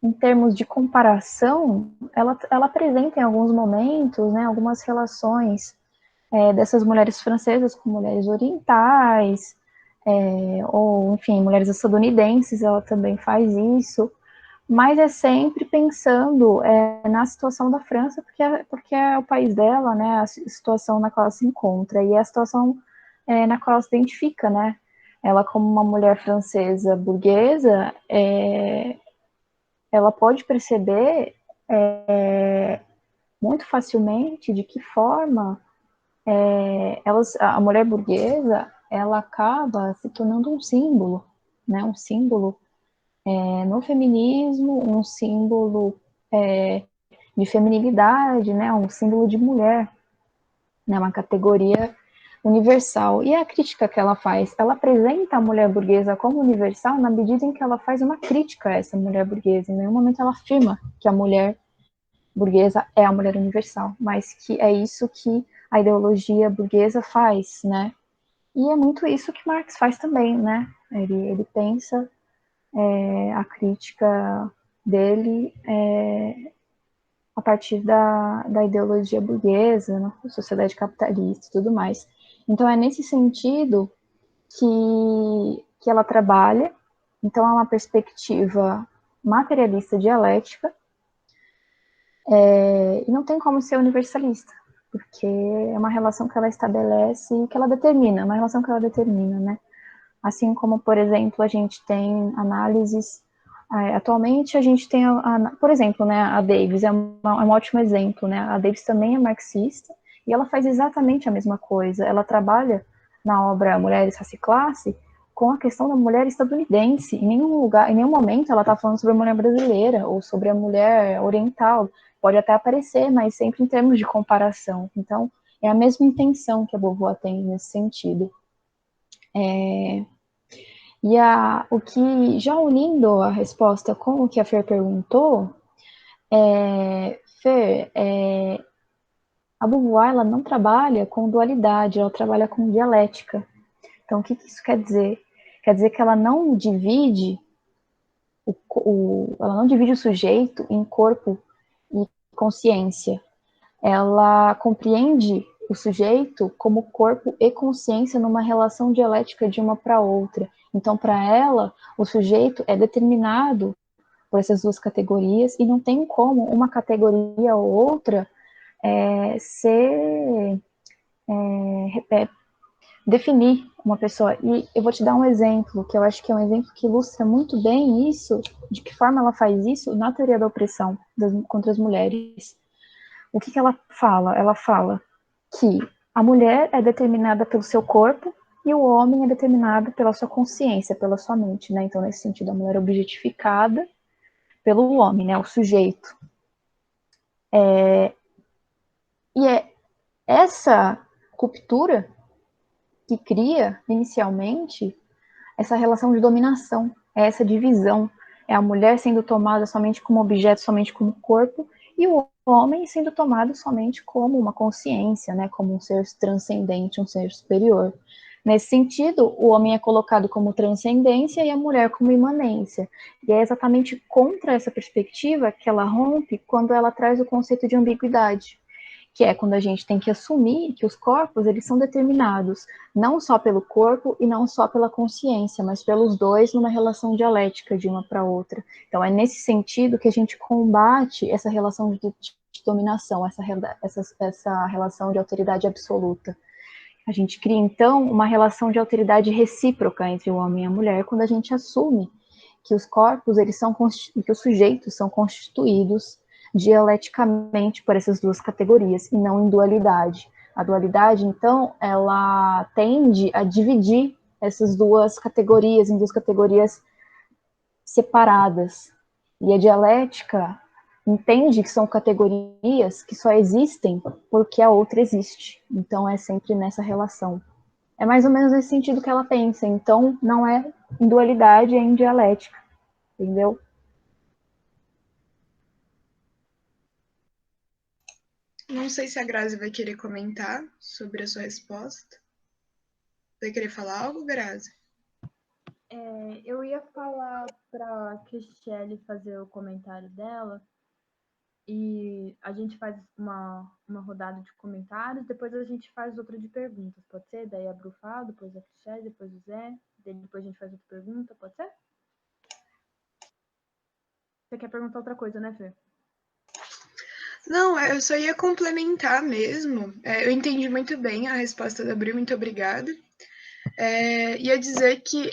em termos de comparação, ela apresenta em alguns momentos, né, algumas relações dessas mulheres francesas com mulheres orientais, ou, enfim, mulheres estadunidenses, ela também faz isso, mas é sempre pensando na situação da França, porque é o país dela, né, a situação na qual ela se encontra, e é a situação na qual ela se identifica, né, ela como uma mulher francesa burguesa, ela pode perceber muito facilmente de que forma a mulher burguesa, ela acaba se tornando um símbolo, né? Um símbolo no feminismo, um símbolo de feminilidade, né? Um símbolo de mulher, né? Uma categoria universal. E a crítica que ela faz, ela apresenta a mulher burguesa como universal na medida em que ela faz uma crítica a essa mulher burguesa. Em nenhum momento ela afirma que a mulher burguesa é a mulher universal, mas que é isso que a ideologia burguesa faz, né? E é muito isso que Marx faz também, né? Ele pensa a crítica dele a partir da ideologia burguesa, né? Sociedade capitalista e tudo mais. Então é nesse sentido que ela trabalha. Então é uma perspectiva materialista dialética, e não tem como ser universalista, porque é uma relação que ela estabelece e que ela determina, uma relação que ela determina, né? Assim como, por exemplo, a gente tem análises, atualmente a gente tem, por exemplo, né, a Davis é um ótimo exemplo, né? A Davis também é marxista e ela faz exatamente a mesma coisa. Ela trabalha na obra Mulheres, Raça e Classe com a questão da mulher estadunidense. Em nenhum lugar, em nenhum momento ela está falando sobre a mulher brasileira ou sobre a mulher oriental. Pode até aparecer, mas sempre em termos de comparação. Então, é a mesma intenção que a Beauvoir tem nesse sentido. O que, já unindo a resposta com o que a Fer perguntou, Fer, a Beauvoir ela não trabalha com dualidade, ela trabalha com dialética. Então, o que isso quer dizer? Quer dizer que ela não divide ela não divide o sujeito em corpo e consciência. Ela compreende o sujeito como corpo e consciência numa relação dialética de uma para outra. Então, para ela, o sujeito é determinado por essas duas categorias e não tem como uma categoria ou outra definir uma pessoa. E eu vou te dar um exemplo, que eu acho que é um exemplo que ilustra muito bem isso, de que forma ela faz isso na teoria da opressão contra as mulheres. O que ela fala? Ela fala que a mulher é determinada pelo seu corpo e o homem é determinado pela sua consciência, pela sua mente, né? Então, nesse sentido, a mulher é objetificada pelo homem, né? O sujeito. E é essa ruptura que cria, inicialmente, essa relação de dominação, essa divisão. É a mulher sendo tomada somente como objeto, somente como corpo, e o homem sendo tomado somente como uma consciência, né, como um ser transcendente, um ser superior. Nesse sentido, o homem é colocado como transcendência e a mulher como imanência. E é exatamente contra essa perspectiva que ela rompe quando ela traz o conceito de ambiguidade, que é quando a gente tem que assumir que os corpos eles são determinados não só pelo corpo e não só pela consciência, mas pelos dois numa relação dialética de uma para outra. Então é nesse sentido que a gente combate essa relação de dominação, essa relação de autoridade absoluta. A gente cria, então, uma relação de autoridade recíproca entre o homem e a mulher quando a gente assume que os corpos, que os sujeitos são constituídos dialeticamente por essas duas categorias e não em dualidade. A dualidade, então, ela tende a dividir essas duas categorias em duas categorias separadas. E a dialética entende que são categorias que só existem porque a outra existe. Então, é sempre nessa relação. É mais ou menos nesse sentido que ela pensa. Então, não é em dualidade, é em dialética. Entendeu? Não sei se a Grazi vai querer comentar sobre a sua resposta. Vai querer falar algo, Grazi? Eu ia falar para a Cristiele fazer o comentário dela e a gente faz uma rodada de comentários, depois a gente faz outra de perguntas, pode ser? Daí a Bru fala, depois a Cristiele, depois o Zé, depois a gente faz outra pergunta, pode ser? Você quer perguntar outra coisa, né, Fê? Não, eu só ia complementar mesmo. Eu entendi muito bem a resposta da Bri, muito obrigada. Ia dizer que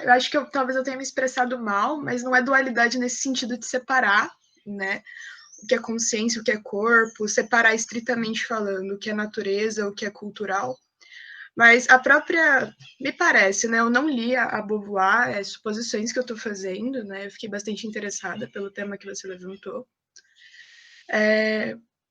eu acho que talvez eu tenha me expressado mal, mas não é dualidade nesse sentido de separar, né? O que é consciência, o que é corpo, separar estritamente falando o que é natureza, o que é cultural. Mas a própria, me parece, né? Eu não li a Beauvoir, suposições que eu estou fazendo, né? Eu fiquei bastante interessada pelo tema que você levantou.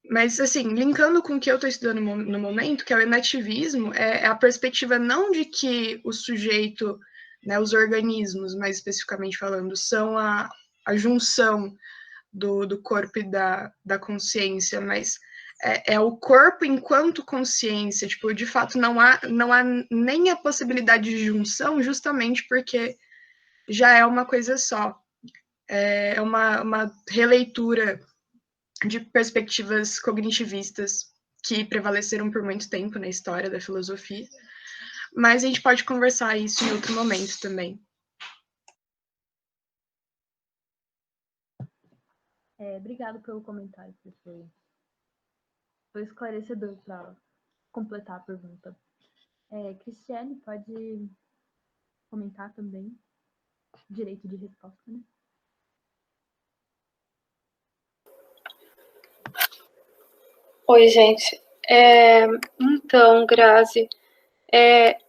Mas, assim, linkando com o que eu estou estudando no momento, que é o enativismo, é a perspectiva não de que o sujeito, né, os organismos, mais especificamente falando, são a junção do corpo e da consciência, mas é o corpo enquanto consciência, tipo, de fato não há nem a possibilidade de junção, justamente porque já é uma coisa só. É uma releitura de perspectivas cognitivistas que prevaleceram por muito tempo na história da filosofia, mas a gente pode conversar isso em outro momento também. Obrigado pelo comentário, professor. Foi esclarecedor para completar a pergunta. Cristiane, pode comentar também? Direito de resposta, né? Oi, gente. Então, Grazi,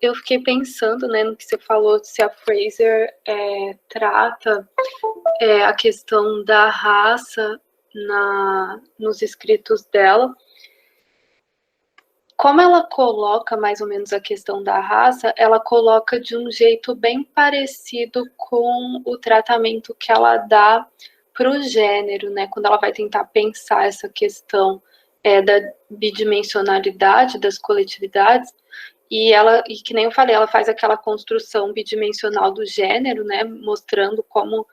eu fiquei pensando, né, no que você falou, se a Fraser trata a questão da raça nos escritos dela. Como ela coloca mais ou menos a questão da raça, ela coloca de um jeito bem parecido com o tratamento que ela dá para o gênero, né? Quando ela vai tentar pensar essa questão da bidimensionalidade das coletividades, e que nem eu falei, ela faz aquela construção bidimensional do gênero, né? Mostrando como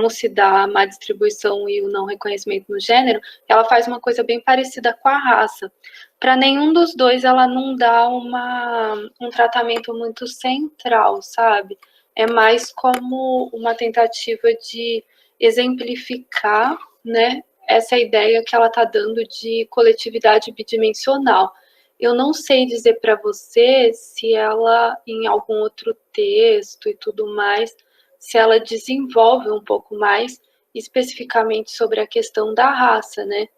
se dá a má distribuição e o não reconhecimento no gênero. Ela faz uma coisa bem parecida com a raça. Para nenhum dos dois, ela não dá um tratamento muito central, sabe? É mais como uma tentativa de exemplificar, né, essa ideia que ela está dando de coletividade bidimensional. Eu não sei dizer para você se ela, em algum outro texto e tudo mais, se ela desenvolve um pouco mais especificamente sobre a questão da raça, né?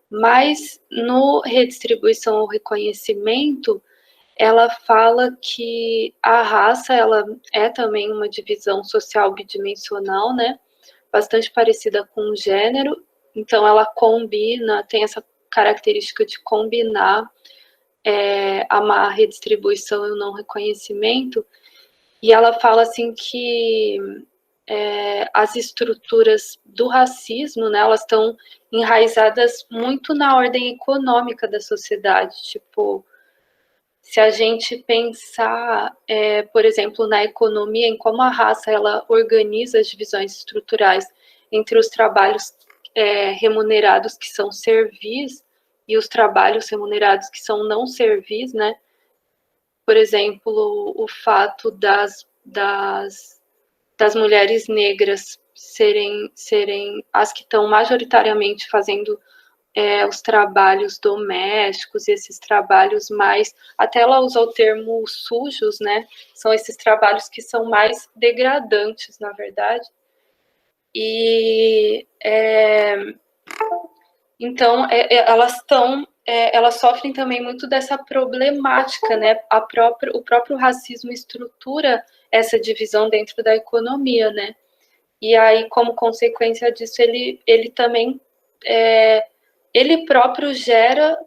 Mas no Redistribuição ao Reconhecimento, ela fala que a raça ela é também uma divisão social bidimensional, né? Bastante parecida com o gênero, então ela combina, tem essa característica de combinar a má redistribuição e o não reconhecimento, e ela fala assim que as estruturas do racismo, né, elas estão enraizadas muito na ordem econômica da sociedade. Tipo, se a gente pensar, por exemplo, na economia, em como a raça ela organiza as divisões estruturais entre os trabalhos remunerados que são servis e os trabalhos remunerados que são não servis, né? Por exemplo, o fato das mulheres negras serem as que estão majoritariamente fazendo os trabalhos domésticos, esses trabalhos mais, até ela usa o termo sujos, né? São esses trabalhos que são mais degradantes, na verdade. E então elas sofrem também muito dessa problemática, né? O próprio racismo estrutura essa divisão dentro da economia, né? E aí, como consequência disso, ele também ele próprio gera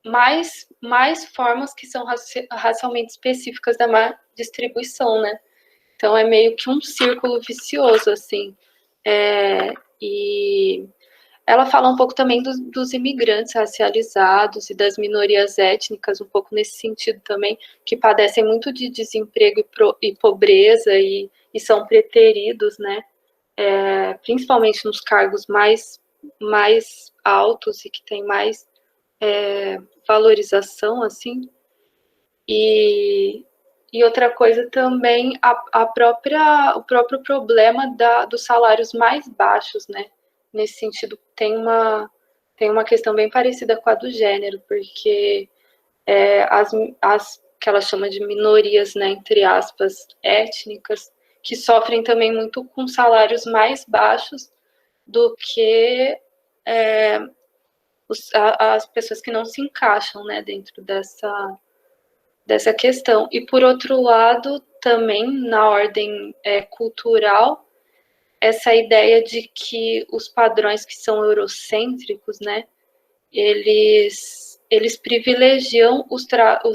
mais formas que são racialmente específicas da má distribuição, né? Então é meio que um círculo vicioso, assim. E ela fala um pouco também dos imigrantes racializados e das minorias étnicas, um pouco nesse sentido também, que padecem muito de desemprego e pobreza e são preteridos, né? Principalmente nos cargos mais altos e que tem mais valorização, assim. E outra coisa também, o próprio problema dos salários mais baixos, né? Nesse sentido, tem uma questão bem parecida com a do gênero, porque que ela chama de minorias, né, entre aspas, étnicas, que sofrem também muito com salários mais baixos do que as pessoas que não se encaixam, né, dentro dessa questão. E, por outro lado, também, na ordem cultural, essa ideia de que os padrões que são eurocêntricos, né, eles privilegiam os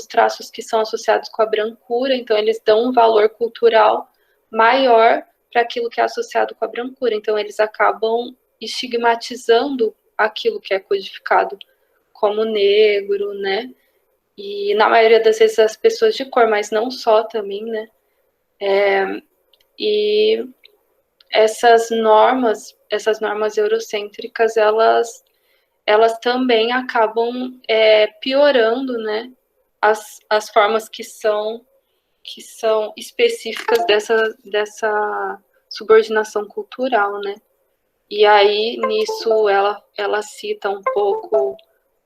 traços que são associados com a brancura, então eles dão um valor cultural maior para aquilo que é associado com a brancura, então eles acabam estigmatizando aquilo que é codificado como negro, né, e na maioria das vezes as pessoas de cor, mas não só também, né, e essas normas eurocêntricas, elas também acabam piorando, né, as formas que são específicas dessa subordinação cultural, né. E aí, nisso, ela cita um pouco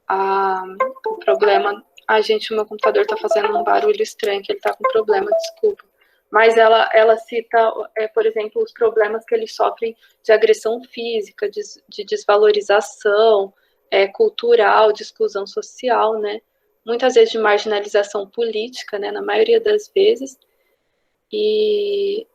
o problema... gente, o meu computador está fazendo um barulho estranho, que ele está com problema, desculpa. Mas ela cita, por exemplo, os problemas que eles sofrem de agressão física, de desvalorização cultural, de exclusão social, né? Muitas vezes de marginalização política, né? Na maioria das vezes. E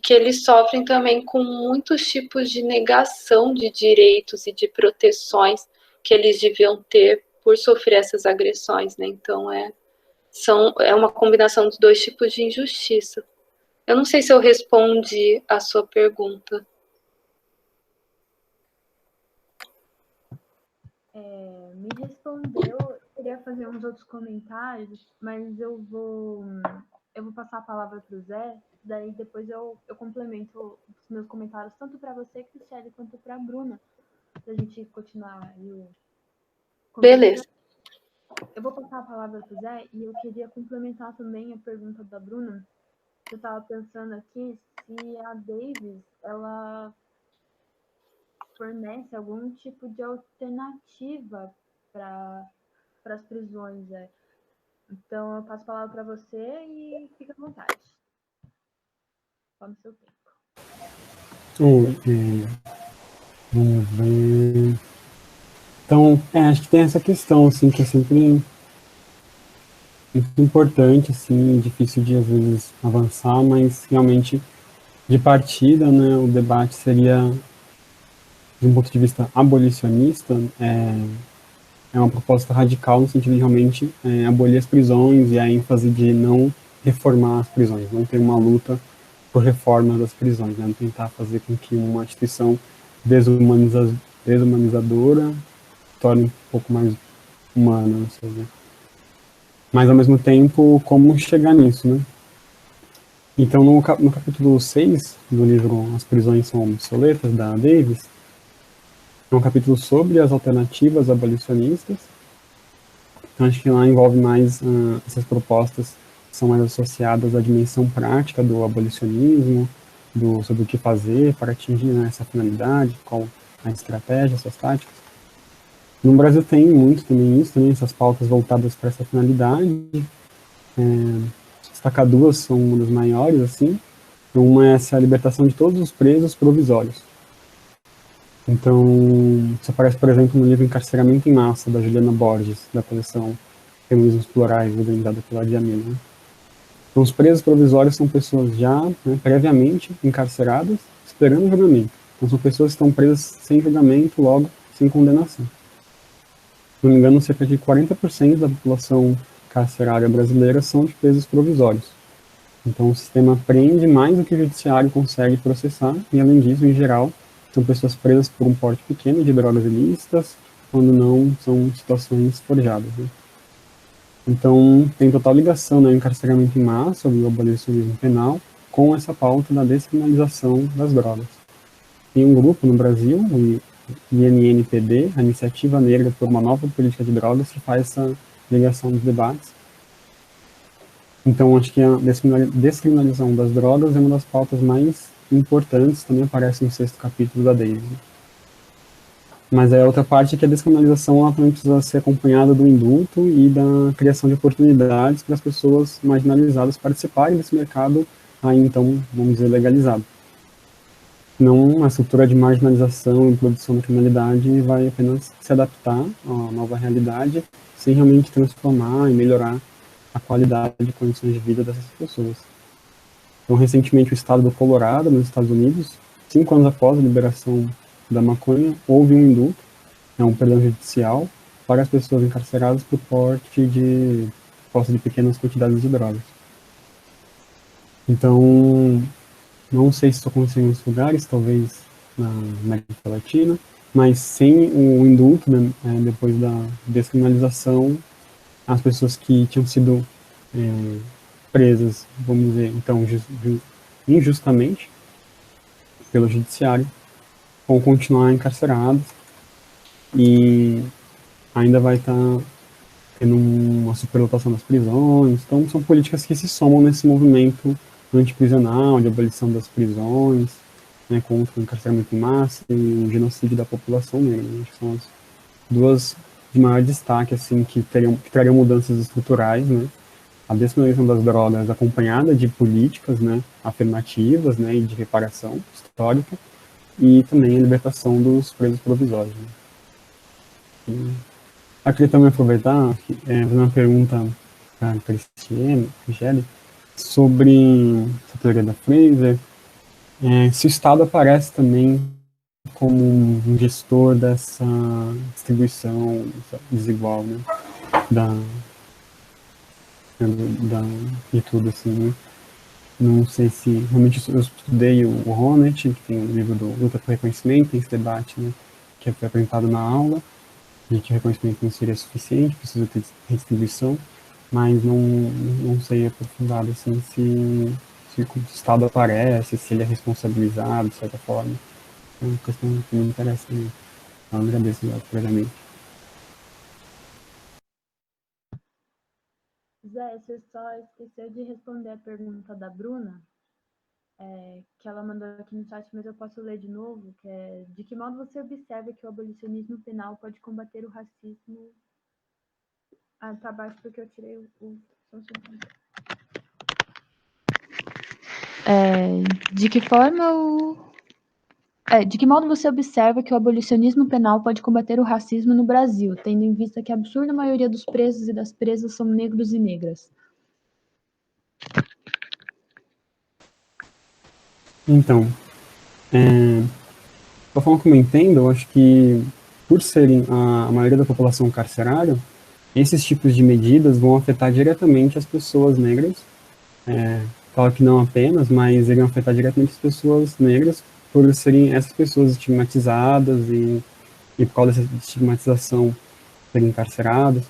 que eles sofrem também com muitos tipos de negação de direitos e de proteções que eles deviam ter por sofrer essas agressões, né? Então, é uma combinação dos dois tipos de injustiça. Eu não sei se eu respondi a sua pergunta. Me respondeu. Eu queria fazer uns outros comentários, mas eu vou passar a palavra para o Zé, daí depois eu complemento os meus comentários, tanto para você, Cristiane, quanto para a Bruna, para a gente continuar aí o... Beleza. Eu vou passar a palavra para o Zé e eu queria complementar também a pergunta da Bruna. Eu estava pensando aqui se a Davis, ela fornece algum tipo de alternativa para as prisões. Então, eu passo a palavra para você e fica à vontade. Tome seu tempo. Vamos ver. Então, acho que tem essa questão, assim, que é sempre muito importante, assim, difícil de, às vezes, avançar, mas, realmente, de partida, né, o debate seria, de um ponto de vista abolicionista, é uma proposta radical no sentido de, realmente, abolir as prisões e a ênfase de não reformar as prisões, não ter uma luta por reforma das prisões, né, não tentar fazer com que uma instituição desumanizadora torne um pouco mais humana, não sei, né? Mas, ao mesmo tempo, como chegar nisso, né? Então, no capítulo 6 do livro As Prisões São Obsoletas, da Davis, é um capítulo sobre as alternativas abolicionistas. Então, acho que lá envolve mais essas propostas que são mais associadas à dimensão prática do abolicionismo, sobre o que fazer para atingir, né, essa finalidade, qual a estratégia, essas táticas. No Brasil tem muito também isso, também essas pautas voltadas para essa finalidade. Destacar duas, são uma das maiores, assim. Uma é essa libertação de todos os presos provisórios. Então, isso aparece, por exemplo, no livro Encarceramento em Massa, da Juliana Borges, da coleção Feminismos Plurais, organizada pela Diamina, né? Então, os presos provisórios são pessoas já, né, previamente encarceradas, esperando julgamento. Então, são pessoas que estão presas sem julgamento, logo, sem condenação. Se não me engano, cerca de 40% da população carcerária brasileira são de presos provisórios. Então, o sistema prende mais do que o judiciário consegue processar, e, além disso, em geral, são pessoas presas por um porte pequeno de drogas ilícitas, quando não são situações forjadas, né? Então, tem total ligação, né, o encarceramento em massa, o abolicionismo penal, com essa pauta da descriminalização das drogas. Tem um grupo no Brasil, o INNPD, a Iniciativa Negra por uma Nova Política de Drogas, que faz essa ligação dos debates. Então, acho que a descriminalização das drogas é uma das pautas mais importantes, também aparece no 6º capítulo da Davis. Mas a outra parte é que a descriminalização ela também precisa ser acompanhada do indulto e da criação de oportunidades para as pessoas marginalizadas participarem desse mercado aí então, vamos dizer, legalizado. Não, a estrutura de marginalização e produção da criminalidade vai apenas se adaptar à nova realidade, sem realmente transformar e melhorar a qualidade e condições de vida dessas pessoas. Então, recentemente, o estado do Colorado, nos Estados Unidos, 5 anos após a liberação da maconha, houve um indulto, um perdão judicial, para as pessoas encarceradas por porte de posse de pequenas quantidades de drogas. Então, não sei se isso aconteceu em outros lugares, talvez na América Latina, mas sem o indulto, né, depois da descriminalização, as pessoas que tinham sido presas, vamos dizer, então, injustamente pelo judiciário, vão continuar encarceradas e ainda vai estar tendo uma superlotação das prisões. Então, são políticas que se somam nesse movimento antiprisional, de abolição das prisões, né, contra o encarceramento em massa e o genocídio da população negra. Né? Acho que são as duas de maior destaque, assim, que trariam mudanças estruturais, né? A despenalização das drogas acompanhada de políticas, né, afirmativas, né, e de reparação histórica, e também a libertação dos presos provisórios. Né? Eu queria também aproveitar, fazer uma pergunta para a Cristiane, sobre a teoria da Fraser, se o Estado aparece também como um gestor dessa distribuição desigual, né, de tudo, assim, né? Não sei se, realmente eu estudei o Honneth, que tem o livro do Luta por Reconhecimento, tem esse debate, né, que foi apresentado na aula, de que o reconhecimento não seria suficiente, precisa ter redistribuição, mas não sei aprofundado, assim, se o Estado aparece, se ele é responsabilizado, de certa forma. É uma questão que me interessa também. Então, agradeço previamente. Zé, você só esqueceu de responder a pergunta da Bruna, que ela mandou aqui no chat, mas eu posso ler de novo, que é: de que modo você observa que o abolicionismo penal pode combater o racismo... Ah, tá abaixo porque eu tirei o... De que forma de que modo você observa que o abolicionismo penal pode combater o racismo no Brasil, tendo em vista que a absurda maioria dos presos e das presas são negros e negras? Então, da forma como eu entendo, eu acho que, por serem a maioria da população carcerária, esses tipos de medidas vão afetar diretamente as pessoas negras, claro que não apenas, mas iriam afetar diretamente as pessoas negras, por serem essas pessoas estigmatizadas e por causa dessa estigmatização serem encarceradas.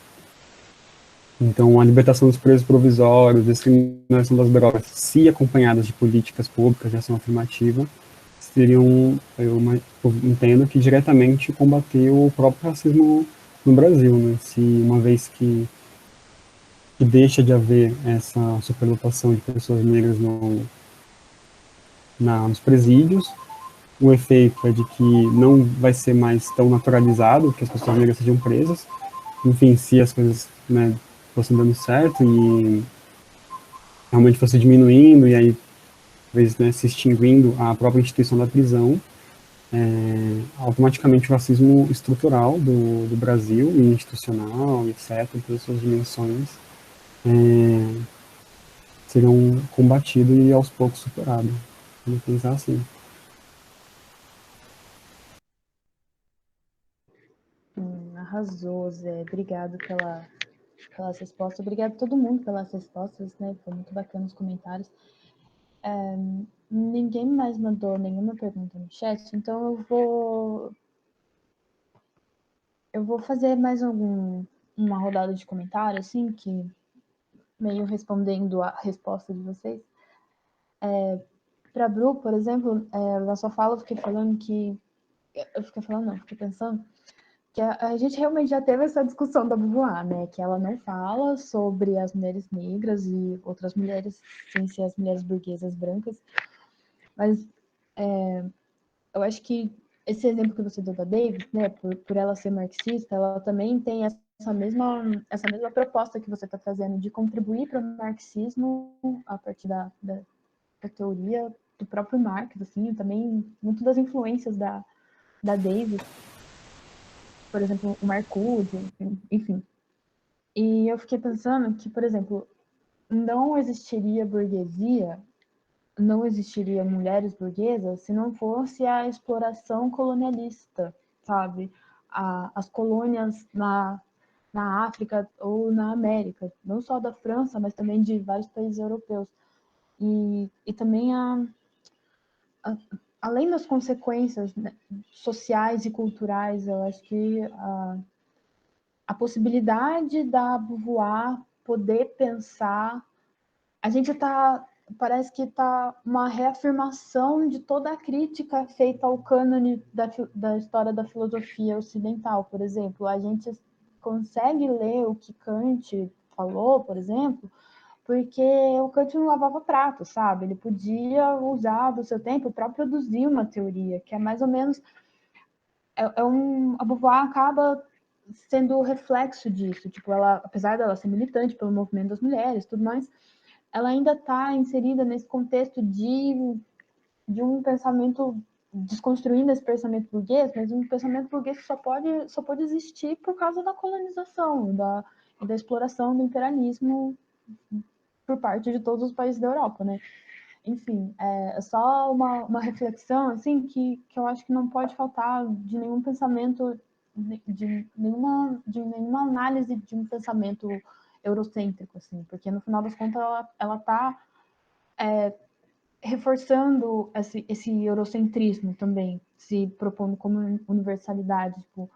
Então, a libertação dos presos provisórios, a discriminação das drogas, se acompanhadas de políticas públicas de ação afirmativa, seriam, eu entendo que diretamente combater o próprio racismo no Brasil, né? Se uma vez que deixa de haver essa superlotação de pessoas negras nos presídios, o efeito é de que não vai ser mais tão naturalizado que as pessoas negras sejam presas. Enfim, se as coisas, né, fossem dando certo e realmente fosse diminuindo e aí talvez, né, se extinguindo a própria instituição da prisão, automaticamente o racismo estrutural do Brasil, e institucional, etc., em todas as suas dimensões, serão combatidos e aos poucos superados. Vamos pensar assim. Arrasou, Zé. Obrigado pelas respostas. Obrigado a todo mundo pelas respostas, né? Foi muito bacana os comentários. Ninguém mais mandou nenhuma pergunta no chat, então eu vou fazer mais uma rodada de comentários, assim, que meio respondendo a resposta de vocês. Para a Bru, por exemplo, ela só fala, fiquei pensando que a gente realmente já teve essa discussão da Beauvoir, né? Que ela não fala sobre as mulheres negras e outras mulheres, sem ser as mulheres burguesas brancas, mas eu acho que esse exemplo que você deu da Davis, né, por ela ser marxista, ela também tem essa mesma proposta que você está trazendo de contribuir para o marxismo a partir da teoria do próprio Marx, assim, também muito das influências da Davis, por exemplo, o Marcuse, enfim. E eu fiquei pensando que, por exemplo, não existiria burguesia, não existiria mulheres burguesas se não fosse a exploração colonialista, sabe? As colônias na África ou na América, não só da França, mas também de vários países europeus. E também além das consequências, né, sociais e culturais, eu acho que a possibilidade da Beauvoir poder pensar, a gente parece que está uma reafirmação de toda a crítica feita ao cânone da história da filosofia ocidental, por exemplo. A gente consegue ler o que Kant falou, por exemplo, porque o Kant não lavava prato, sabe? Ele podia usar do seu tempo para produzir uma teoria, que é mais ou menos... a Beauvoir acaba sendo o reflexo disso. Tipo, ela, apesar dela ser militante pelo movimento das mulheres, tudo mais, ela ainda está inserida nesse contexto de um pensamento, desconstruindo esse pensamento burguês, mas um pensamento burguês que só pode existir por causa da colonização, da exploração do imperialismo por parte de todos os países da Europa, né? Enfim, é só uma reflexão, assim, que eu acho que não pode faltar de nenhum pensamento, de nenhuma análise de um pensamento eurocêntrico, assim, porque no final das contas ela está reforçando esse eurocentrismo também, se propondo como universalidade, tipo,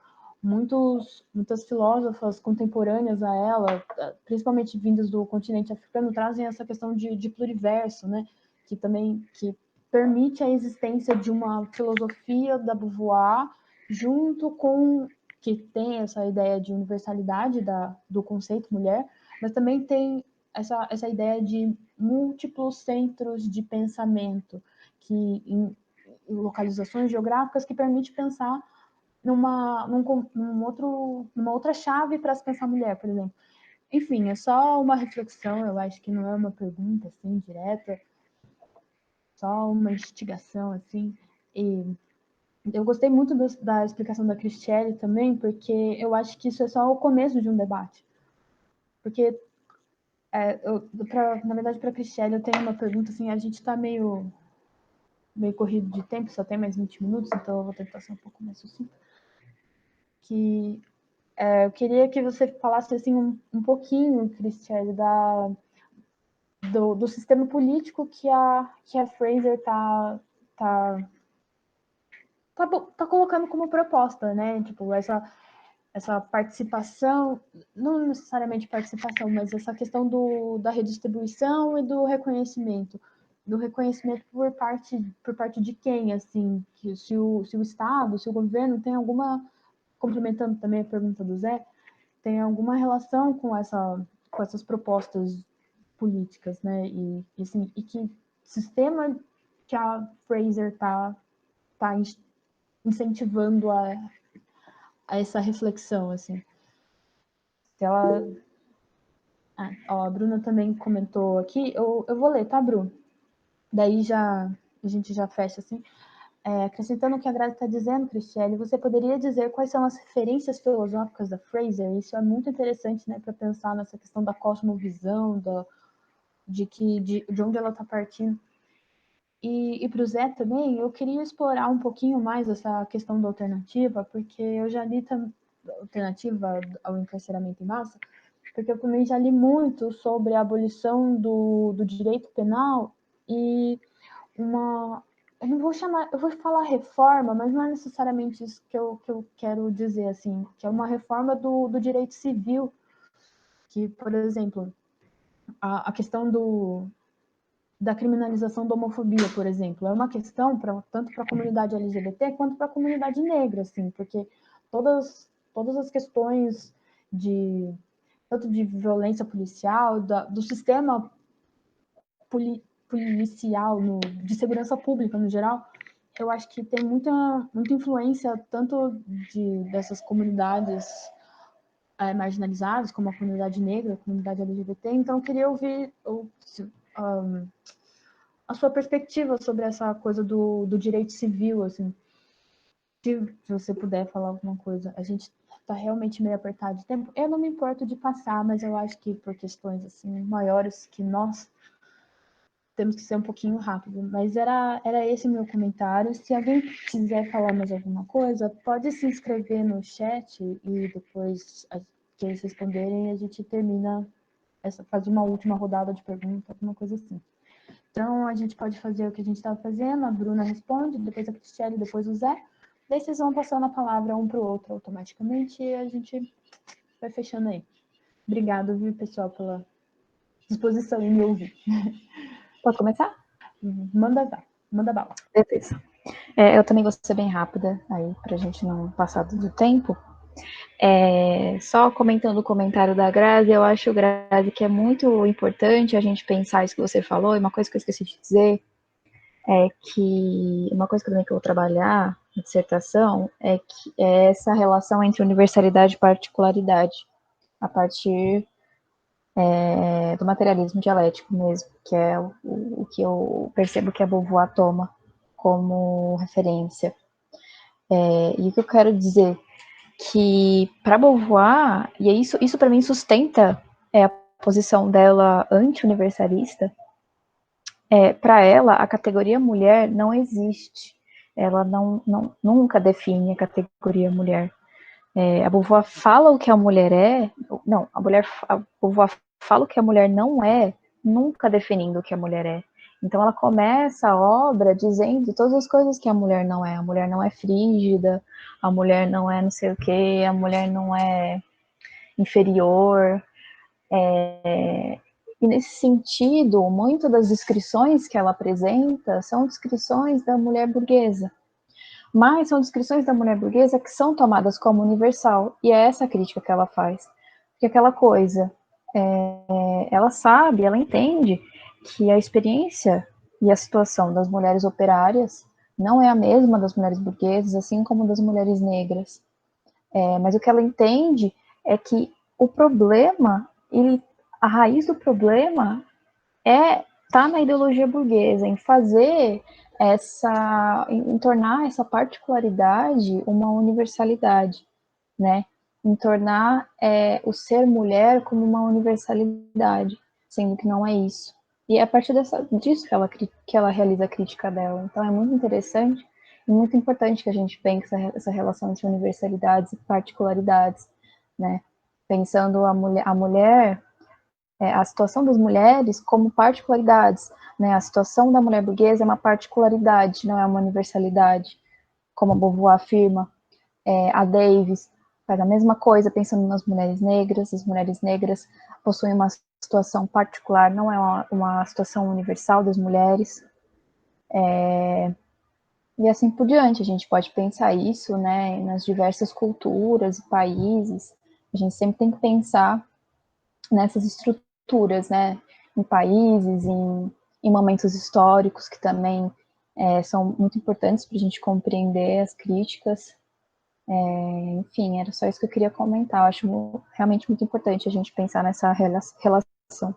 muitas filósofas contemporâneas a ela, principalmente vindas do continente africano, trazem essa questão de pluriverso, né? Que permite a existência de uma filosofia da Beauvoir junto com que tem essa ideia de universalidade do conceito mulher, mas também tem essa ideia de múltiplos centros de pensamento que em localizações geográficas que permite pensar numa outra chave para se pensar mulher, por exemplo. Enfim, é só uma reflexão, eu acho que não é uma pergunta assim direta, só uma instigação assim. E eu gostei muito da explicação da Cristiane também, porque eu acho que isso é só o começo de um debate. Porque, na verdade, para a Cristiane eu tenho uma pergunta, assim, a gente está meio corrido de tempo, só tem mais 20 minutos, então eu vou tentar ser um pouco mais sucinta. Que eu queria que você falasse assim um pouquinho, Cristiane, do sistema político que a Fraser tá colocando como proposta, né? Tipo, essa participação, não necessariamente participação, mas essa questão da redistribuição e do reconhecimento por parte de quem, assim, que se o Estado, se o governo tem alguma, complementando também a pergunta do Zé, tem alguma relação com essas propostas políticas, né? Assim, e que sistema que a Fraser está incentivando a essa reflexão, assim. A Bruna também comentou aqui, eu vou ler, tá, Bruno? Daí a gente já fecha, assim. Acrescentando o que a Grazi está dizendo, Cristiane, você poderia dizer quais são as referências filosóficas da Fraser? Isso é muito interessante, né, para pensar nessa questão da cosmovisão, de onde ela está partindo. E para o Zé também, eu queria explorar um pouquinho mais essa questão da alternativa, porque eu já li alternativa ao encarceramento em massa, porque eu também já li muito sobre a abolição do direito penal e eu não vou chamar, eu vou falar reforma, mas não é necessariamente isso que eu quero dizer, assim, que é uma reforma do direito civil, que, por exemplo, a questão da criminalização da homofobia, por exemplo, é uma questão tanto para a comunidade LGBT quanto para a comunidade negra, assim, porque todas as questões tanto de violência policial, do sistema policial, de segurança pública no geral, eu acho que tem muita influência tanto dessas comunidades marginalizadas, como a comunidade negra, a comunidade LGBT. Então, eu queria ouvir a sua perspectiva sobre essa coisa do direito civil, assim. Se você puder falar alguma coisa. A gente está realmente meio apertado de tempo. Eu não me importo de passar, mas eu acho que por questões assim maiores que nós temos que ser um pouquinho rápido. Mas era esse o meu comentário. Se alguém quiser falar mais alguma coisa, pode se inscrever no chat e depois que eles responderem, a gente termina, faz uma última rodada de perguntas, alguma coisa assim. Então, a gente pode fazer o que a gente estava fazendo, a Bruna responde, depois a Cristiane, depois o Zé. Daí vocês vão passando a palavra um para o outro automaticamente e a gente vai fechando aí. Obrigada, viu, pessoal, pela disposição em me ouvir. Pode começar? Manda bala. Beleza. Eu também vou ser bem rápida, aí, para a gente não passar do tempo. Só comentando o comentário da Grazi, eu acho, Grazi, que é muito importante a gente pensar isso que você falou, e uma coisa que eu esqueci de dizer é que uma coisa que eu também vou trabalhar na dissertação é essa relação entre universalidade e particularidade, a partir do materialismo dialético mesmo, que é o que eu percebo que a Beauvoir toma como referência. E o que eu quero dizer que para Beauvoir, e isso para mim sustenta a posição dela anti-universalista, para ela a categoria mulher não existe, ela nunca define a categoria mulher. A Beauvoir fala o que a mulher é, não, a Beauvoir fala o que a mulher não é, nunca definindo o que a mulher é. Então ela começa a obra dizendo todas as coisas que a mulher não é. A mulher não é frígida, a mulher não é não sei o quê, a mulher não é inferior. E nesse sentido, muitas das descrições que ela apresenta são descrições da mulher burguesa. Mas são descrições da mulher burguesa que são tomadas como universal. E é essa a crítica que ela faz. Porque aquela coisa, ela sabe, ela entende que a experiência e a situação das mulheres operárias não é a mesma das mulheres burguesas, assim como das mulheres negras. Mas o que ela entende é que o problema, a raiz do problema está na ideologia burguesa, em fazer em tornar essa particularidade uma universalidade, né? Em tornar o ser mulher como uma universalidade, sendo que não é isso. E é a partir disso que ela realiza a crítica dela. Então é muito interessante e muito importante que a gente pense essa relação entre universalidades e particularidades, né? Pensando a mulher a situação das mulheres como particularidades, né? A situação da mulher burguesa é uma particularidade, não é uma universalidade, como a Beauvoir afirma. A Davis faz a mesma coisa, pensando nas mulheres negras. As mulheres negras possuem uma situação particular, não é uma situação universal das mulheres. E assim por diante, a gente pode pensar isso, né, nas diversas culturas e países. A gente sempre tem que pensar nessas estruturas, né, em países, em momentos históricos que também são muito importantes para a gente compreender as críticas. Enfim, era só isso que eu queria comentar. Eu acho realmente muito importante a gente pensar nessa relação.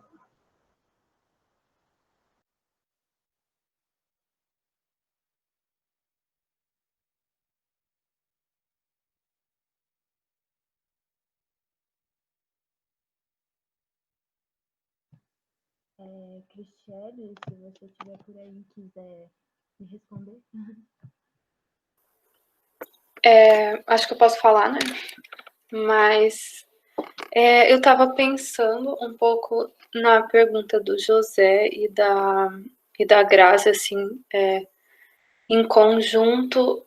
Cristiane, se você estiver por aí e quiser me responder. Acho que eu posso falar, né? Mas eu estava pensando um pouco na pergunta do José e da Grazi, assim, em conjunto.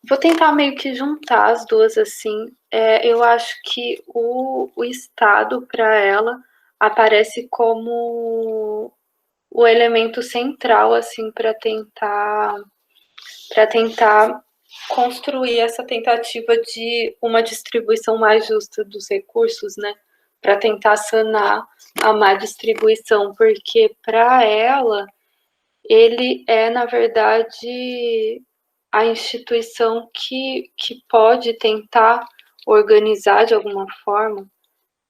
Vou tentar meio que juntar as duas, assim. Eu acho que o Estado, para ela, aparece como o elemento central, assim, para tentar construir essa tentativa de uma distribuição mais justa dos recursos, né? Para tentar sanar a má distribuição, porque para ela ele é, na verdade, a instituição que pode tentar organizar de alguma forma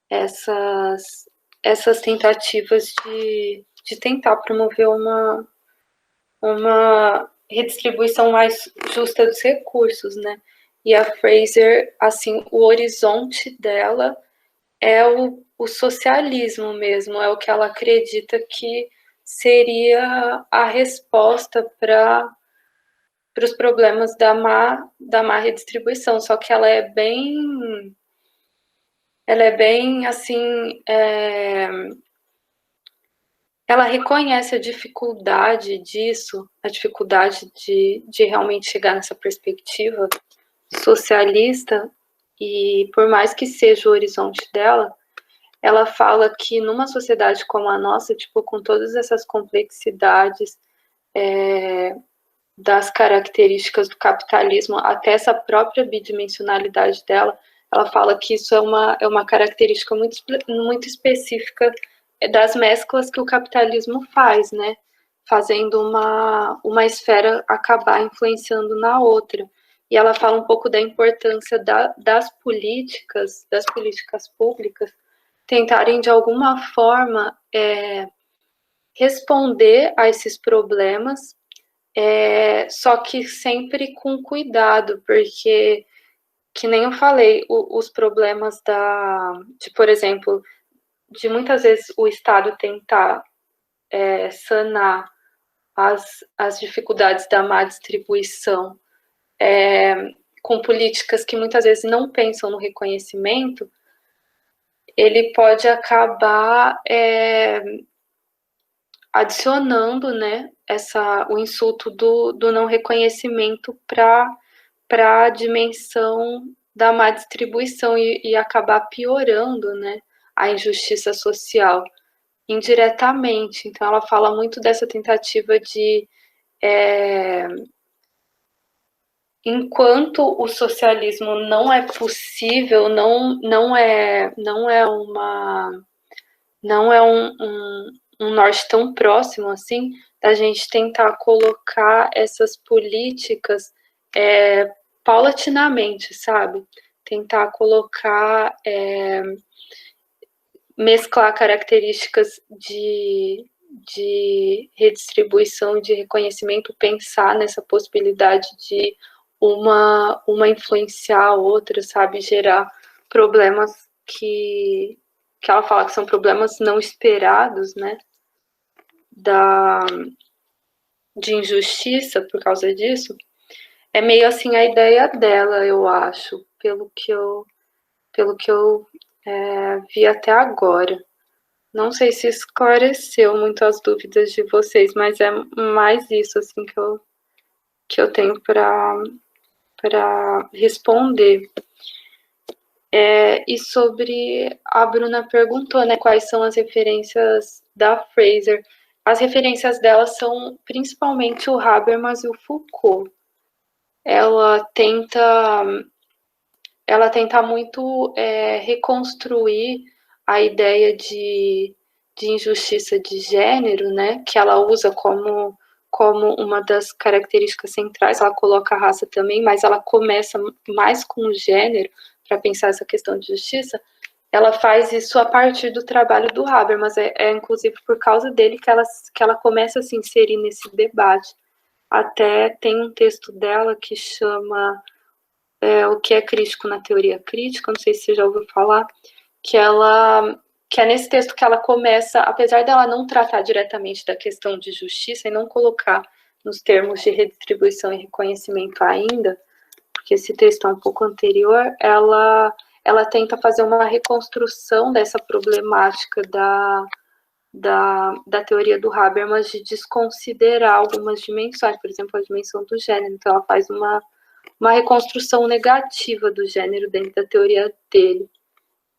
essas tentativas de tentar promover uma redistribuição mais justa dos recursos, né? E a Fraser, assim, o horizonte dela é o socialismo mesmo, é o que ela acredita que seria a resposta para os problemas da má redistribuição, só que ela é bem assim, ela reconhece a dificuldade disso, a dificuldade de realmente chegar nessa perspectiva socialista, e por mais que seja o horizonte dela, ela fala que numa sociedade como a nossa, tipo, com todas essas complexidades das características do capitalismo, até essa própria bidimensionalidade dela, ela fala que isso é uma característica muito específica das mesclas que o capitalismo faz, né? Fazendo uma esfera acabar influenciando na outra. E ela fala um pouco da importância das políticas públicas, tentarem de alguma forma responder a esses problemas, só que sempre com cuidado, porque, que nem eu falei, os problemas por exemplo, de muitas vezes o Estado tentar sanar as dificuldades da má distribuição com políticas que muitas vezes não pensam no reconhecimento, ele pode acabar adicionando, né, o insulto do não reconhecimento para a dimensão da má distribuição e acabar piorando, né, a injustiça social indiretamente. Então, ela fala muito dessa tentativa de enquanto o socialismo não é possível, não é um norte tão próximo assim, da gente tentar colocar essas políticas paulatinamente, sabe? Tentar colocar, mesclar características de redistribuição, de reconhecimento, pensar nessa possibilidade de uma influenciar a outra, sabe? Gerar problemas que ela fala que são problemas não esperados, né? De injustiça por causa disso. É meio assim a ideia dela, eu acho, pelo que eu vi até agora. Não sei se esclareceu muito as dúvidas de vocês, mas é mais isso assim que eu tenho para responder. E sobre, a Bruna perguntou, né, quais são as referências da Fraser. As referências dela são principalmente o Habermas e o Foucault. Ela tenta muito reconstruir a ideia de injustiça de gênero, né, que ela usa como uma das características centrais. Ela coloca a raça também, mas ela começa mais com o gênero para pensar essa questão de justiça. Ela faz isso a partir do trabalho do Habermas, inclusive por causa dele que ela começa a se inserir nesse debate. Até tem um texto dela que chama O que é crítico na teoria crítica, não sei se você já ouviu falar, que é nesse texto que ela começa, apesar dela não tratar diretamente da questão de justiça e não colocar nos termos de redistribuição e reconhecimento ainda, porque esse texto é um pouco anterior, ela tenta fazer uma reconstrução dessa problemática da teoria do Habermas de desconsiderar algumas dimensões, por exemplo, a dimensão do gênero. Então, ela faz uma reconstrução negativa do gênero dentro da teoria dele.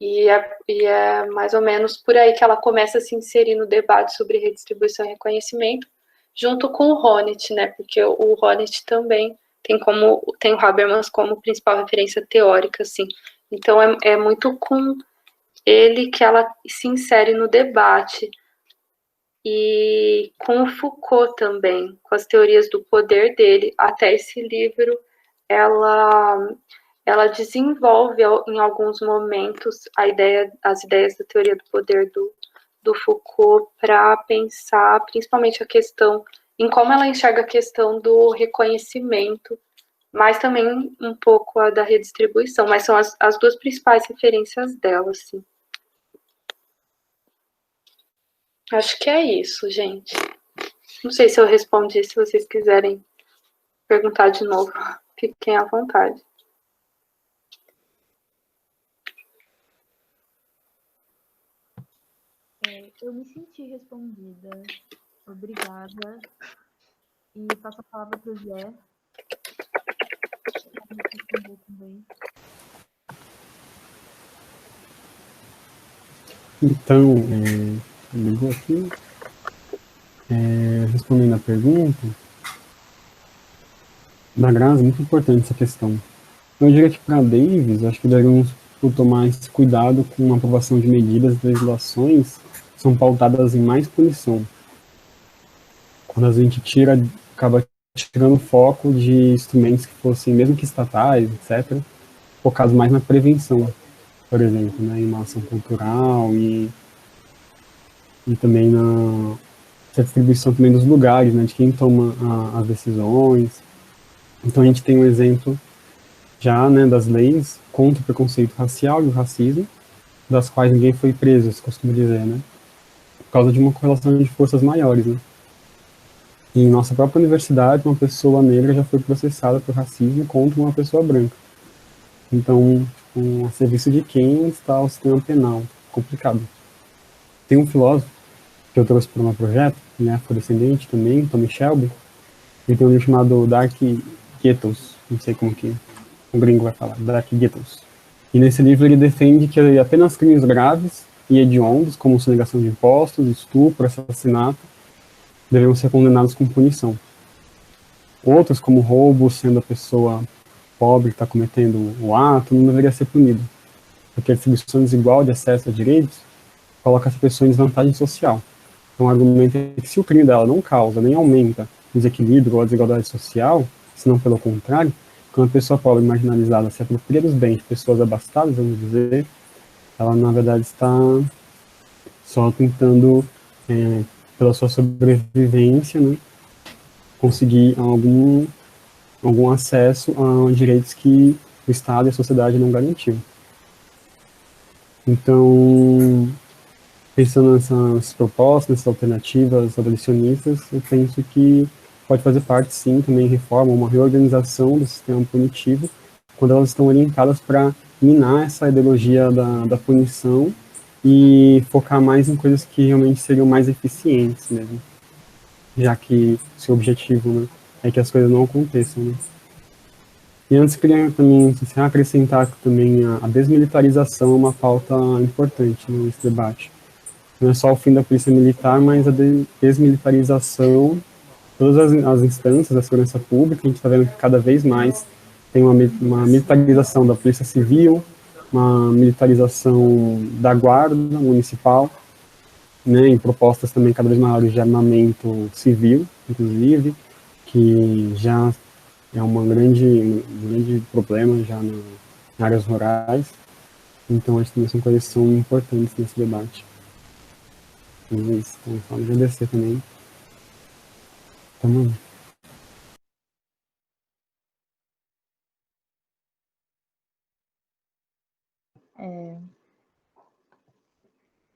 E é mais ou menos por aí que ela começa a se inserir no debate sobre redistribuição e reconhecimento, junto com o Honneth, né? Porque o Honneth também tem o Habermas como principal referência teórica, assim. Então, é muito com ele que ela se insere no debate. e com o Foucault também, com as teorias do poder dele. Até esse livro, ela desenvolve em alguns momentos as ideias da teoria do poder do Foucault para pensar principalmente a questão, em como ela enxerga a questão do reconhecimento, mas também um pouco a da redistribuição, mas são as duas principais referências dela, assim. Acho que é isso, gente. Não sei se eu respondi, se vocês quiserem perguntar de novo, fiquem à vontade. Eu me senti respondida. Obrigada. E passo a palavra para o Zé. Responder também. Então, ligou aqui. Respondendo a pergunta da Grazi, muito importante essa questão. Eu diria que para Davis, acho que devemos tomar esse cuidado com a aprovação de medidas e legislações que são pautadas em mais punição. Quando a gente acaba tirando o foco de instrumentos que fossem, mesmo que estatais, etc., focados mais na prevenção, por exemplo, né, em uma ação cultural e também na distribuição também dos lugares, né, de quem toma as decisões. Então a gente tem um exemplo já, né, das leis contra o preconceito racial e o racismo, das quais ninguém foi preso, se costuma dizer, né, por causa de uma correlação de forças maiores, né. E em nossa própria universidade, uma pessoa negra já foi processada por racismo contra uma pessoa branca. Então, a serviço de quem está o sistema penal? Complicado. Tem um filósofo que eu trouxe para o meu projeto, né, afrodescendente também, Tommy Shelby. Ele tem um livro chamado Dark Ghettos, não sei como que o gringo vai falar, Dark Ghettos. E nesse livro ele defende que apenas crimes graves e hediondos, como sonegação de impostos, estupro, assassinato, deveriam ser condenados com punição. Outros, como roubo, sendo a pessoa pobre que está cometendo o ato, não deveria ser punido, porque a distribuição desigual de acesso a direitos coloca essa pessoa em desvantagem social. Então, o argumento é que se o crime dela não causa nem aumenta o desequilíbrio ou a desigualdade social, senão pelo contrário, quando a pessoa pobre e marginalizada se apropria dos bens de pessoas abastadas, vamos dizer, ela na verdade está só tentando, pela sua sobrevivência, né, conseguir algum acesso a direitos que o Estado e a sociedade não garantiam. Então, pensando nessas propostas, nessas alternativas abolicionistas, eu penso que pode fazer parte, sim, também reforma, uma reorganização do sistema punitivo, quando elas estão orientadas para minar essa ideologia da punição e focar mais em coisas que realmente seriam mais eficientes mesmo, já que seu objetivo, né, é que as coisas não aconteçam, né. E antes queria também acrescentar que também a desmilitarização é uma pauta importante nesse debate. Não é só o fim da polícia militar, mas a desmilitarização, todas as instâncias da segurança pública. A gente está vendo que cada vez mais tem uma militarização da polícia civil, uma militarização da guarda municipal, né, em propostas também cada vez maiores de armamento civil, inclusive, que já é um grande problema já em áreas rurais. Então, acho que são coisas que são importantes nesse debate. Então, é isso. Então, só agradecer também. Tamo aí.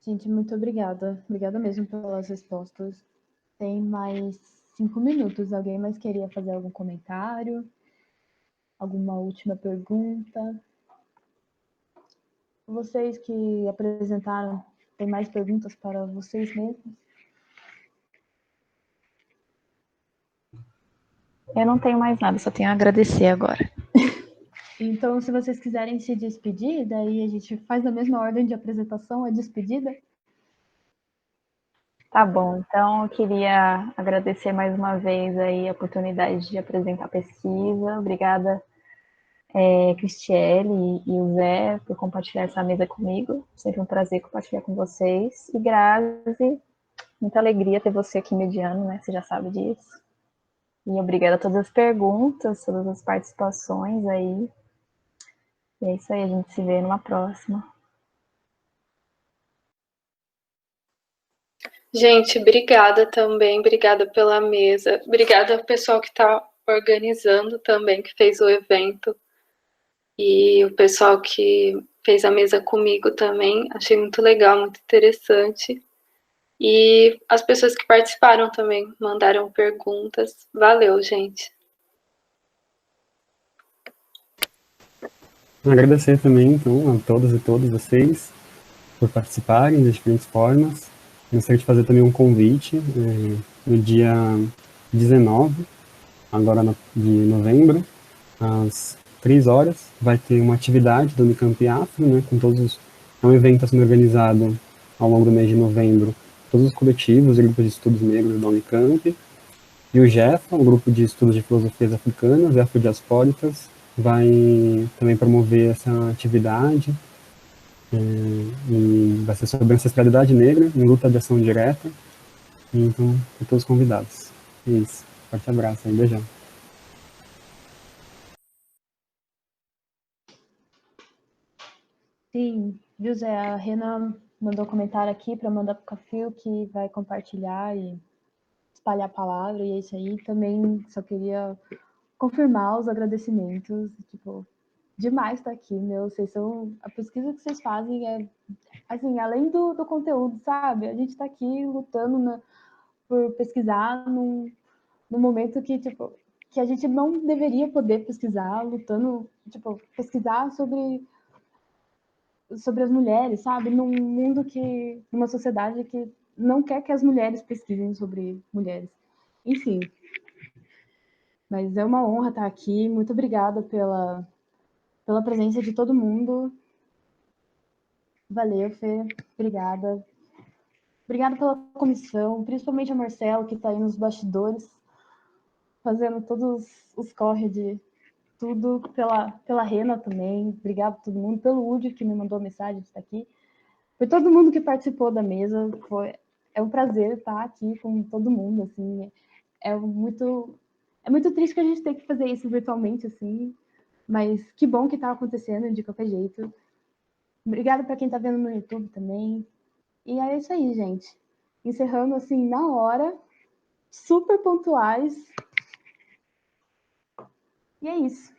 Gente, muito obrigada. Obrigada mesmo pelas respostas. Tem mais 5 minutos. Alguém mais queria fazer algum comentário? Alguma última pergunta? Vocês que apresentaram, tem mais perguntas para vocês mesmos? Eu não tenho mais nada, só tenho a agradecer agora. Então, se vocês quiserem se despedir, daí a gente faz a mesma ordem de apresentação, a despedida. Tá bom, então eu queria agradecer mais uma vez aí a oportunidade de apresentar a pesquisa. Obrigada, Cristiele e o Zé, por compartilhar essa mesa comigo. Sempre um prazer compartilhar com vocês. E Grazi, Muita alegria ter você aqui mediando, né? Você já sabe disso. E obrigada a todas as perguntas, todas as participações aí. E é isso aí, a gente se vê numa próxima. Gente, obrigada também, obrigada pela mesa, obrigada ao pessoal que está organizando também, que fez o evento, e o pessoal que fez a mesa comigo também, achei muito legal, muito interessante. E as pessoas que participaram também, mandaram perguntas. Valeu, gente. Agradecer também, então, a todas e todos vocês por participarem das diferentes formas. Gostaria de fazer também um convite no dia 19, agora de novembro, às 3 horas, vai ter uma atividade do Unicamp Afro, né, com todos os... É um evento sendo organizado ao longo do mês de novembro, todos os coletivos e grupos de estudos negros da Unicamp, e o GEFA, o grupo de estudos de filosofias africanas e afrodiaspóritas, vai também promover essa atividade, e vai ser sobre ancestralidade negra em luta de ação direta. Então, todos convidados. É isso. Forte abraço aí, beijão. Sim, José, a Rena mandou comentário aqui para mandar para o Cafio, que vai compartilhar e espalhar a palavra, e é isso aí. Também só queria confirmar os agradecimentos, tipo, demais estar aqui, meu. Vocês são... A pesquisa que vocês fazem é, assim, além do conteúdo, sabe? A gente está aqui lutando por pesquisar num momento que, tipo, que a gente não deveria poder pesquisar, lutando, tipo, pesquisar sobre as mulheres, sabe? Num mundo que... numa sociedade que não quer que as mulheres pesquisem sobre mulheres. Enfim. Mas é uma honra estar aqui. Muito obrigada pela presença de todo mundo. Valeu, Fê. Obrigada. Obrigada pela comissão, principalmente a Marcelo, que está aí nos bastidores, fazendo todos os corre de tudo, pela Rena também. Obrigada a todo mundo, pelo Udi, que me mandou a mensagem de estar aqui. Por todo mundo que participou da mesa. É um prazer estar aqui com todo mundo, assim. É muito triste que a gente tenha que fazer isso virtualmente, assim, mas que bom que está acontecendo de qualquer jeito. Obrigada para quem está vendo no YouTube também. E é isso aí, gente. Encerrando assim na hora, super pontuais. E é isso.